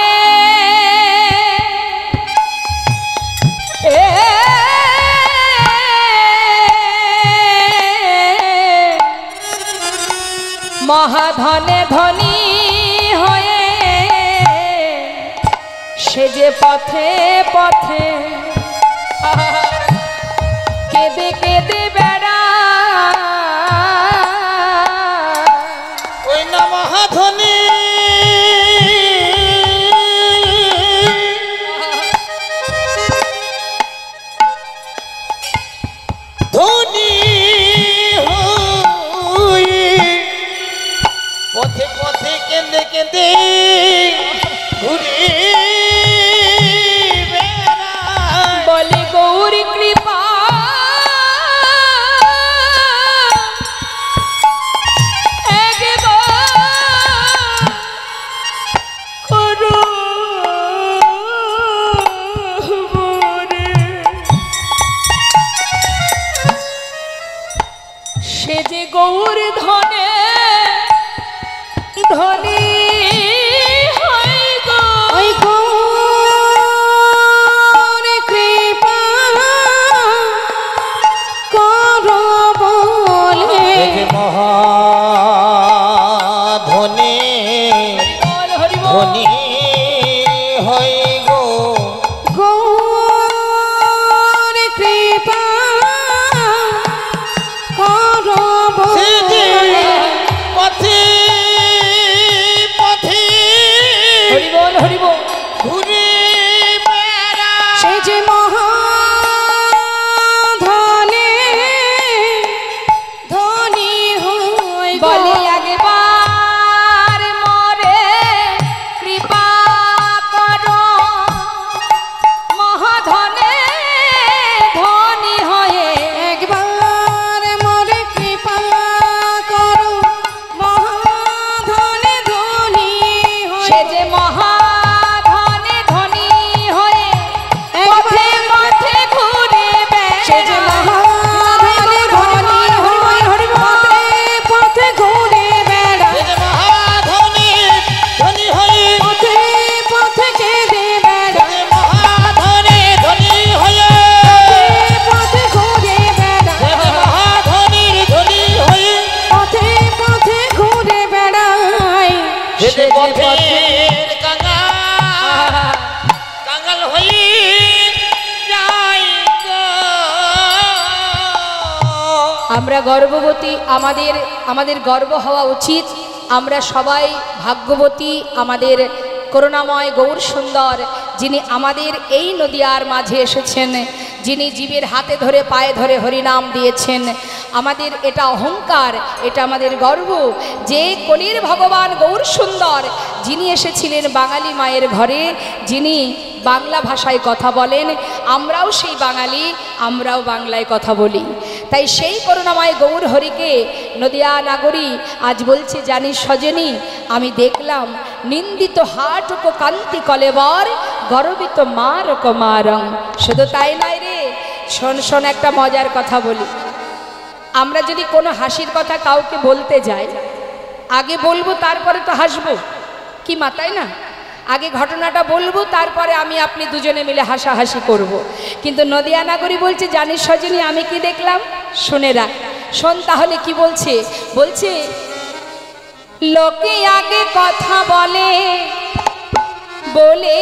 মহাধনে ধনী হয়ে সে যে পথে পথে কেঁদে কেঁদে বেড়া, ওই না মহাধনী। ধনী হয়ে পথে পথে কেঁদে কেঁদে ঘুরে বেড়ায়। বলে গৌর কৃপা সে যে গৌর ধনে ধনী হয় গো। ওই গৌর কৃপা করো বলে মহাধনী ধনী হয় গো। গৌর কৃপা করো বলে পথে পথে হরিবল হরিবল ঘুরে বেড়ায়। সে যে মহাধনে ধনী হয় গো। বলে একবার মরে কৃপা করো, মহাধনে ধনী হয়ে। একবার মোরে কৃপা করো, মহাধনে ধনী হয়। সে যে মহাধনে ধনী হয়ে পথে পথে ঘুরে সে যে মহাধনে ধনী হয়, পথে পথে ঘুরে বেড়ায়। সে যে মহাধনী ধনী হয়ে পথে পথে কেঁদে বেড়ায়। সে মহাধনী ধনী হয়ে পথে ঘুরে বেড়ায়। সে যে মহাধনী ধনী হয়ে পথে পথে ঘুরে বেড়ায়। সে যে পথের কাঙাল হয়ে যায় গো। আমরা গর্ভবতী, আমাদের গর্ব হওয়া উচিত। আমরা সবাই ভাগ্যবতী, আমাদের করুণাময় গৌর সুন্দর যিনি আমাদের এই নদিয়ার মাঝে এসেছেন, যিনি জীবের হাতে ধরে পায়ে ধরে হরিনাম দিয়েছেন। আমাদের এটা অহংকার, এটা আমাদের গর্ব যে কলির ভগবান গৌর সুন্দর যিনি এসেছিলেন বাঙালি মায়ের ঘরে, যিনি বাংলা ভাষায় কথা বলেন। আমরাও সেই বাঙালি, আমরাও বাংলায় কথা বলি। তাই সেই করুণাময় গৌর হরিকে নদিয়া নাগরী আজ বলছে, জানিস সজনী আমি দেখলাম নিন্দিত হাট কো কান্তি কলেবর গর্বিত মার কো মারং। শুধু তাই নয় রে, শোন শোন একটা মজার কথা বলি। আমরা যদি কোনো হাসির কথা কাউকে বলতে যাই, আগে বলবো তারপরে তো হাসবো, কি মা তাই না? আগে ঘটনাটা বলবো, তারপরে আমি আপনি দুজনে মিলে হাসাহাসি করব। কিন্তু নদিয়া নাগরী বলছে, জানিস সজনী আমি কি দেখলাম? শুনে রাখ, শোন তাহলে কি বলছে। বলছে, লোকে আগে কথা বলে বলে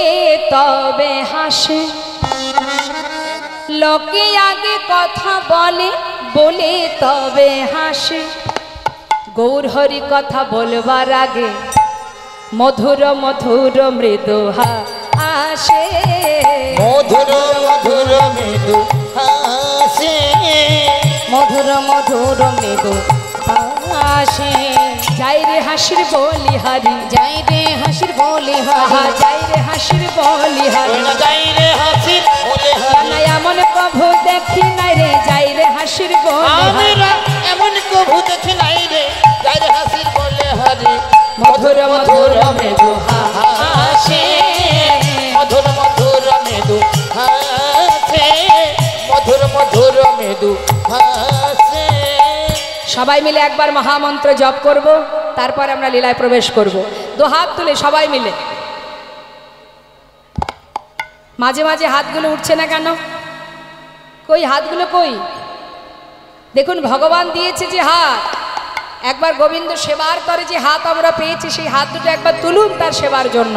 তবে হাসে, লোকে আগে কথা বলে বলে তবে হাসে, গৌর হরি কথা বলবার আগে মধুর মধুর মৃদু হাসে, মধুর মধুর মৃদু হাসে, মধুর মধুর মৃদু হাসে। যাই রে হাসির বলি হারি, যাই রে হাসির বলি আহা হারি, যাই রে হাসির বলি হারি, যাই রে হাসির বলে হারি, না এমন কভু দেখি নাই রে, যাই রে হাসির বলি হারি, আমরা এমন কভু দেখি নাই রে, যাই রে হাসির বলে হারি, মধুর মধুর মৃদু হাসে, মধুর মধুর মৃদু হাসে, মধুর মধুর মৃদু হাসে। সবাই মিলে একবার মহামন্ত্র জপ করব, তারপর আমরা লীলায় প্রবেশ করব। দু হাত তুলে সবাই মিলে। মাঝে মাঝে হাতগুলো উঠছে না কেন? কই হাতগুলো কই? দেখুন ভগবান দিয়েছে যে হাত, একবার গোবিন্দ সেবার তরে যে হাত আমরা পেয়েছি, সেই হাত দুটো একবার তুলুন তার সেবার জন্য।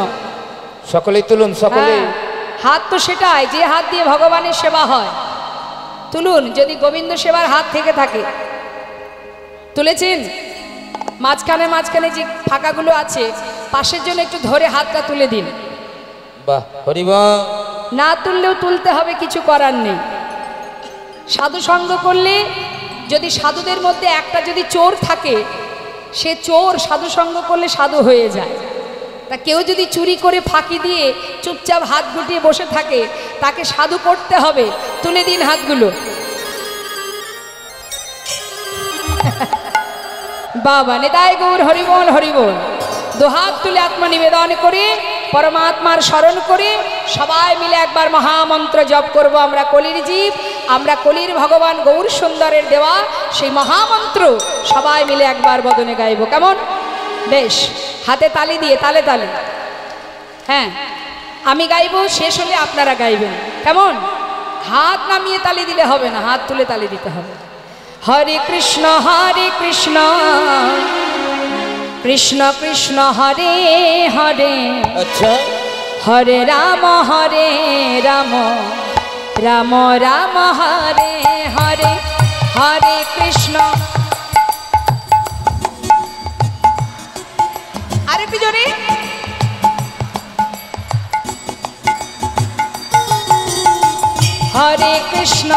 সকলেই তুলুন, সকলেই। হ্যাঁ, হাত তো সেটাই যে হাত দিয়ে ভগবানের সেবা হয়। তুলুন যদি গোবিন্দ সেবার হাত থেকে থাকে। তুলেছেন? মাঝখানে মাঝখানে যে ফাঁকাগুলো আছে, পাশের জন্য একটু ধরে হাতটা তুলে দিন। বাহ, হরিবল। না তুললেও তুলতে হবে, কিছু করার নেই। সাধু সঙ্গ করলে, যদি সাধুদের মধ্যে একটা যদি চোর থাকে, সে চোর সাধু সঙ্গ করলে সাধু হয়ে যায়। তা কেউ যদি চুরি করে ফাঁকি দিয়ে চুপচাপ হাত গুটিয়ে বসে থাকে, তাকে সাধু করতে হবে। তুলে দিন হাতগুলো। বাবা নেতাই গৌর হরিবল হরিবল। দুহাত তুলে আত্মা নিবেদন করে পরমাত্মার স্মরণ করে সবাই মিলে একবার মহামন্ত্র জপ করব। আমরা কলির জীব, আমরা কলির ভগবান গৌর সুন্দরের দেওয়া সেই মহামন্ত্র সবাই মিলে একবার বদনে গাইব। কেমন? বেশ, হাতে তালি দিয়ে তালে তালে। হ্যাঁ, আমি গাইব, শেষ হলে আপনারা গাইবেন। কেমন? হাত নামিয়ে তালি দিলে হবে না, হাত তুলে তালি দিতে হবে। হরে কৃষ্ণ কৃষ্ণ কৃষ্ণ হরে হরে, আচ্ছা, হরে রাম রাম রাম হরে হরে, হরে কৃষ্ণ। আরেকটু জোরে। হরে কৃষ্ণ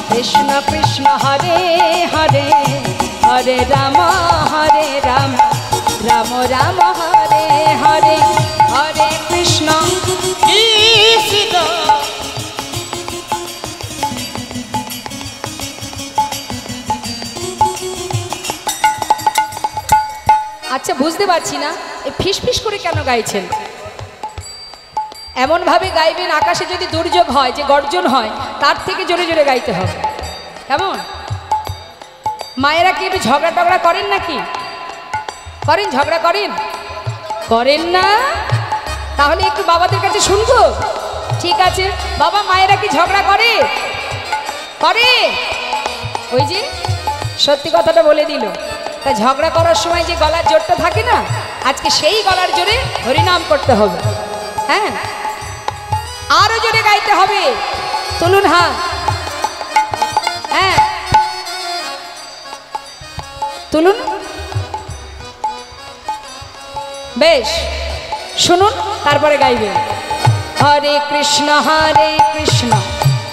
কৃষ্ণ কৃষ্ণ হরে হরে, হরে রাম রাম রাম হরে হরে, হরে কৃষ্ণ কৃষ্ণ। আচ্ছা, বুঝতে পারছি না এই ফিস ফিস করে কেন গাইছেন? এমনভাবে গাইবেন আকাশে যদি দুর্যোগ হয়, যে গর্জন হয়, তার থেকে জোরে জোরে গাইতে হবে। কেমন? মায়েরা কি একটু ঝগড়া টগড়া করেন নাকি? করেন? ঝগড়া করেন? করেন না? তাহলে একটু বাবাদের কাছে শুনবো। ঠিক আছে বাবা, মায়েরা কি ঝগড়া করে? করে? ওই যে সত্যি কথাটা বলে দিল। তা ঝগড়া করার সময় যে গলার জোরটা থাকে না, আজকে সেই গলার জোরে হরিনাম করতে হবে। হ্যাঁ, আরো জোরে গাইতে হবে। তুলুন হাত। হ্যাঁ, তুলুন। বেশ, শুনুন, তারপরে গাইবে। হরে কৃষ্ণ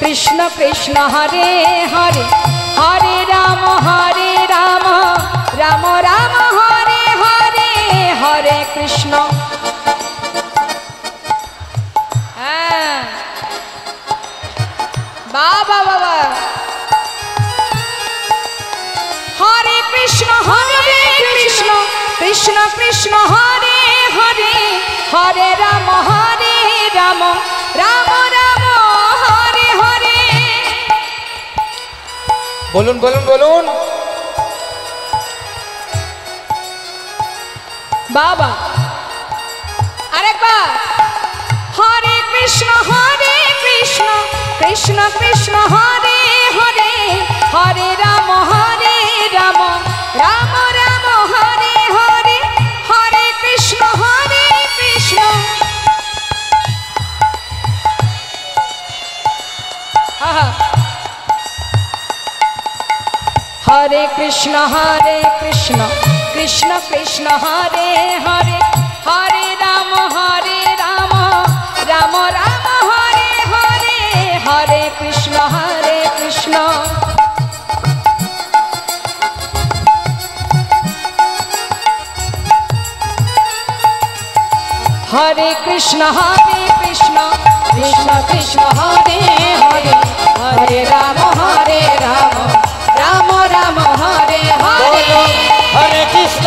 কৃষ্ণ কৃষ্ণ হরে হরে, হরে রাম রাম রাম হরে হরে, হরে কৃষ্ণ। হ্যাঁ, বাবা বাবা। হরে কৃষ্ণ কৃষ্ণ কৃষ্ণ হরে হরে, হরে রাম রাম রাম হরে হরে। বলুন বলুন বলুন। বাবা আরেকবার। হরে কৃষ্ণ কৃষ্ণ কৃষ্ণ হরে হরে, হরে রাম রাম রাম হরে হরে, হরে কৃষ্ণ কৃষ্ণ। হরে কৃষ্ণ কৃষ্ণ কৃষ্ণ হরে হরে, হরে রাম রাম রাম হরে হরে, হরে কৃষ্ণ কৃষ্ণ। হরে কৃষ্ণ কৃষ্ণ কৃষ্ণ হরে হরে, হরে রাম রাম রাম রাম হরে হরে, হরে কৃষ্ণ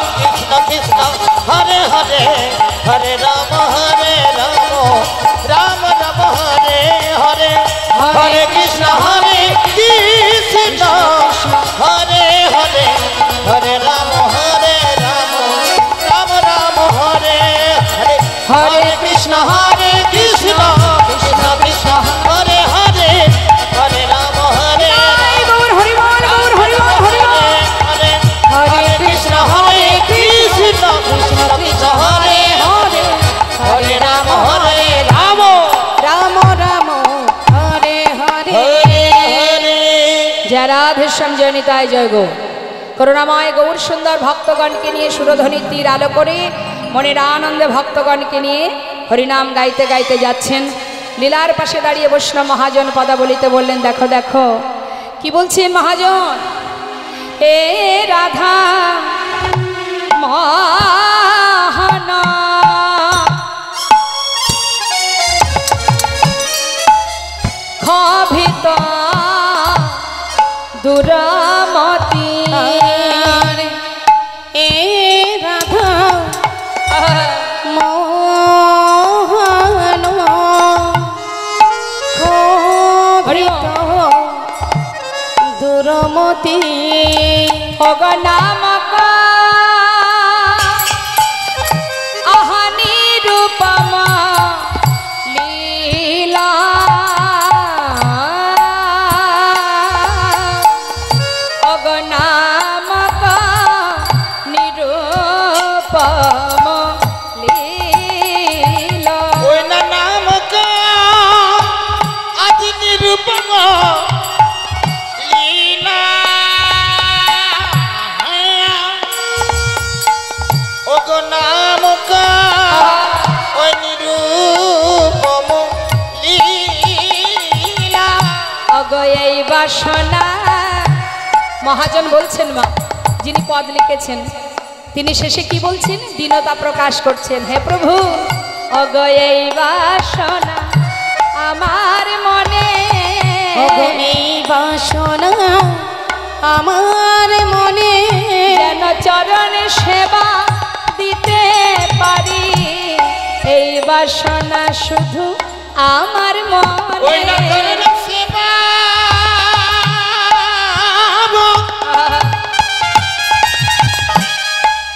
কৃষ্ণ কৃষ্ণ হরে হরে, হরে রাম রাম রাম হরে হরে, হরে কৃষ্ণ কৃষ্ণ হরে হরে, হরে রাম রাম রাম হরে হরে, হরে কৃষ্ণ কৃষ্ণ কৃষ্ণ কৃষ্ণ হরে হরে, হরে রাম গৌর হরি বল, গৌর হরি বল, হরি বল। হরে হরে কৃষ্ণ কৃষ্ণ কৃষ্ণ কৃষ্ণ হরে হরে, হরে রাম রাম রাম রাম হরে হরে। হরে। জয় রাধেশ্যাম, জয় নিতাই, জয় গো। করুণাময় গৌর সুন্দর ভক্তগণকে নিয়ে সুরধ্বনির তীর আলো করে মনের আনন্দে ভক্তগণকে নিয়ে হরিনাম গাইতে গাইতে যাচ্ছেন। লীলার পাশে দাঁড়িয়ে বৈষ্ণব মহাজন পদাবলিতে বললেন, দেখো দেখো কি বলছেন মহাজন। হে রাধা মোহন ক্ষোভিত দুরামতি, এ রাধা মোহন ক্ষোভিত দুরমতি, অগনামক আহানি রূপম লীলা, অগনামক নিরূপম লীলা। ওই না নাম আদি নিরূপম লীলা, ওগো নাম ওই নিরূপম লীলা। অগয়ই বাসনা। মহাজন বলছেন, মা যিনি পদ লিখেছেন তিনি শেষে কি বলছেন, দীনতা প্রকাশ করছেন। হে প্রভু, অগয়ই বাসনা আমার মনে, এই বাসনা আমার মনে, যেন চরণে সেবা দিতে পারি। এই বাসনা শুধু আমার ওই না মনে। চরণ সেবা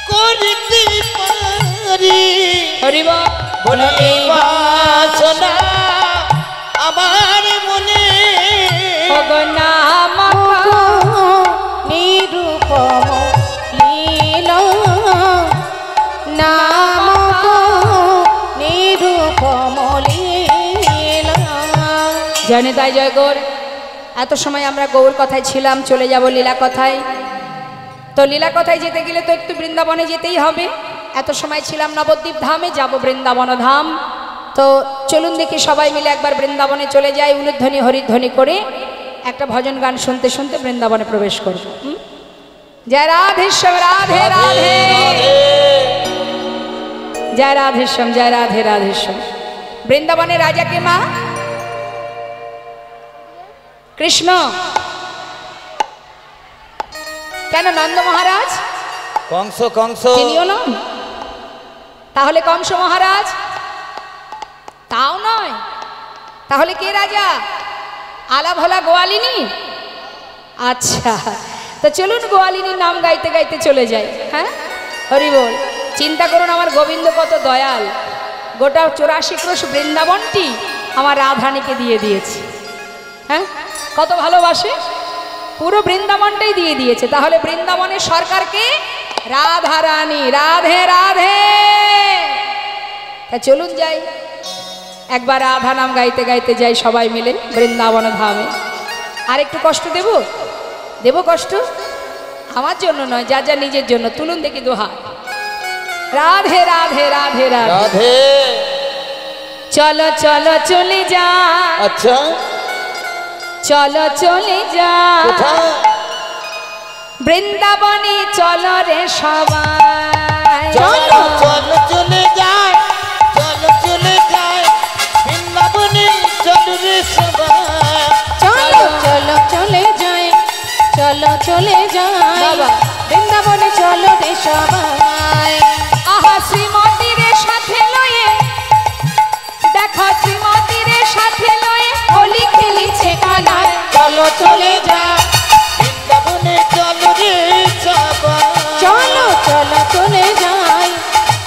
করিতে পারি, হরিব বলে এই বাসনা আমার মনে, অগনামক নিরূপম লীলা, নামক নিরূপম লীলা। জয় তাই জয় গৌর। এত সময় আমরা গৌর কথায় ছিলাম, চলে যাব লীলা কথায়। তো লীলা কথায় যেতে গেলে তো একটু বৃন্দাবনে যেতেই হবে। এত সময় ছিলাম নবদ্বীপ ধামে, যাব বৃন্দাবন ধাম। তো চলুন দেখি সবাই মিলে একবার বৃন্দাবনে চলে যাই, উলুধ্বনি হরিধ্বনি করে একটা ভজন গান শুনতে শুনতে বৃন্দাবনে প্রবেশ করব। জয় রাধেশ্যাম, রাধে রাধে, জয় রাধেশ্যাম, জয় রাধে রাধেশ্যাম। বৃন্দাবনের রাজা কে মা? কৃষ্ণ। কেন নন্দ মহারাজ? কংস, কংস তিনিও নন? তাহলে কংস মহারাজ? তাও নয়। তাহলে কে রাজা? আলা ভোলা গোয়ালিনী। আচ্ছা, তো চলুন গোয়ালিনীর নাম গাইতে গাইতে চলে যাই। হ্যাঁ, হরি বল। চিন্তা করুন আমার গোবিন্দ কত দয়াল, গোটা 84 ক্রোশ বৃন্দাবনটি আমার রাধারানীকে দিয়ে দিয়েছে। হ্যাঁ, কত ভালোবাসে, পুরো বৃন্দাবনটাই দিয়ে দিয়েছে। তাহলে বৃন্দাবনের সরকারকে রাধারানী, রাধে রাধে। তা চলুন যাই, একবার রাধা নাম গাইতে গাইতে যাই সবাই মিলে বৃন্দাবন ধামে। আর একটু কষ্ট দেব? দেব কষ্ট? আমার জন্য নয়, যা যা নিজের জন্য। তুলুন দেখি দোহাত। রাধে রাধে রাধে রাধে। চলো চলো চলে যা। আচ্ছা, চলো চলে যা বৃন্দাবনে, চলো রে সবাই। চলো চলো চলে যায়, চলো চলে যায় বৃন্দাবনে, চলো রে সবাই। চলো চলো চলে যাই, চলো চলে যাই বৃন্দাবনে, চলো রে সবাই। আহা শ্রীমতীর সাথে লয়ে, দেখো শ্রীমতীর সাথে লয়ে হোলি খেলিছে কানায়। চলো চলে যায় বৃন্দাবনে, চলো রে সবাই। চলো চলো চলে যাই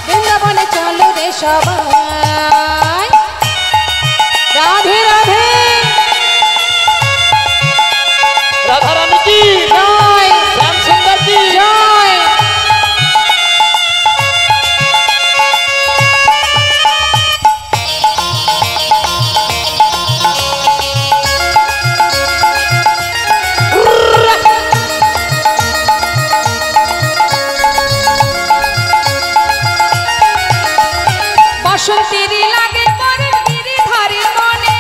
বৃন্দাবনে, চলো রে সবাই। রাধে রাধে, রাধারানী কি জয়, শ্যাম সুন্দর কি জয়। বসন্তের লাগে পরম গিরিধারীর মনে,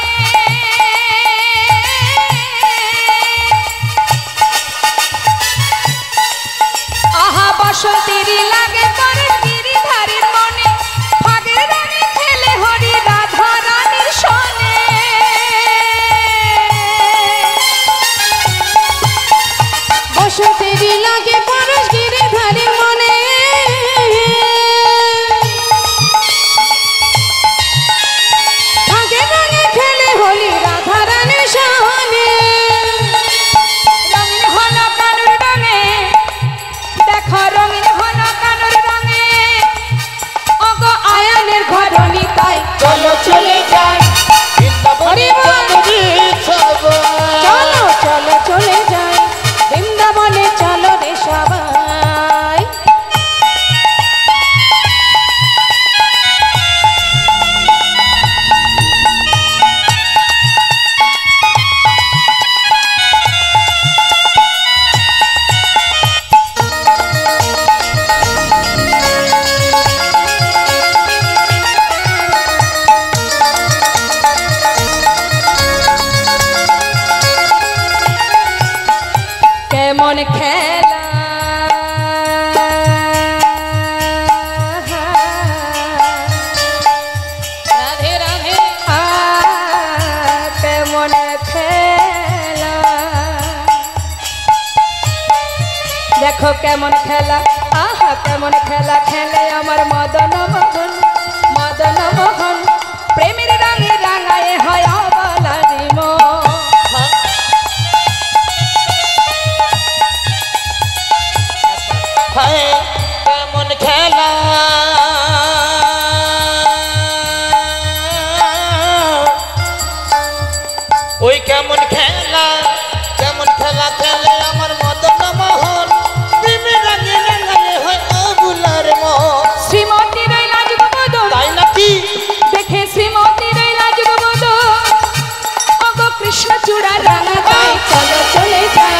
আহা বসন্তের লাগে পরম গিরিধারীর মনে, ফাগের রঙে খেলে হরি রাধা রানীর সনে। বসন্তেরই লাগে পরশ গিরিধারীর মনে, ফাগের রঙে খেলে হোলি রাধা রানীর সনে। রঙিন হন কানুর রঙে, দেখো রঙিন হন কানুর রঙে, অগ আয়ানের ঘরণী তাই। চলো চলে যায় বৃন্দাবনে, চলো রে সবাই। চলো চলো চলে যাই বৃন্দাবনে, চলো রে সবাই। কেমন খেলা রাধে রাধে, কেমন খেলা, দেখো কেমন খেলা, আহা কেমন খেলা খেলে আমার মদন মোহন, মদন মোহন প্রেমের রঙে রাঙায় হয় অবলারি মন। হায় কেমন খেলা, ওই কেমন খেলা, কেমন খেলা খেলে আমার মদন মোহন, প্রেমে রাঙে রাঙায় হয় অবুলার মন। শ্রীমতীর ওই লাজুক বদন, তাই নাকি দেখে শ্রীমতীর ওই লাজুক বদন, অগ কৃষ্ণ চূড়া রাঙা গায়। চলো চলে যাই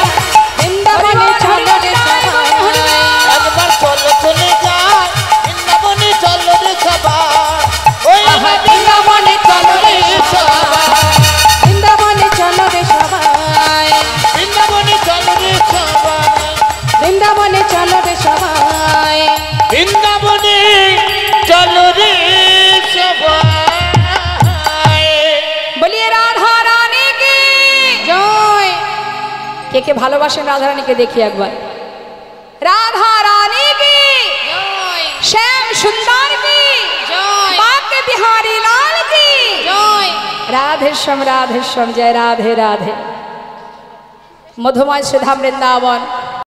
বৃন্দাবনে, চলো রে সবাই। কে ভালোবাসেন রাধারানীকে দেখি একবার। রাধা রানী কি জয় শ্যাম সুন্দর কি জয় বাকে বিহারী লাল কি জয় রাধেশ্যাম রাধেশ্যাম, জয় রাধে রাধে। মধুময় সুধাম বৃন্দাবন।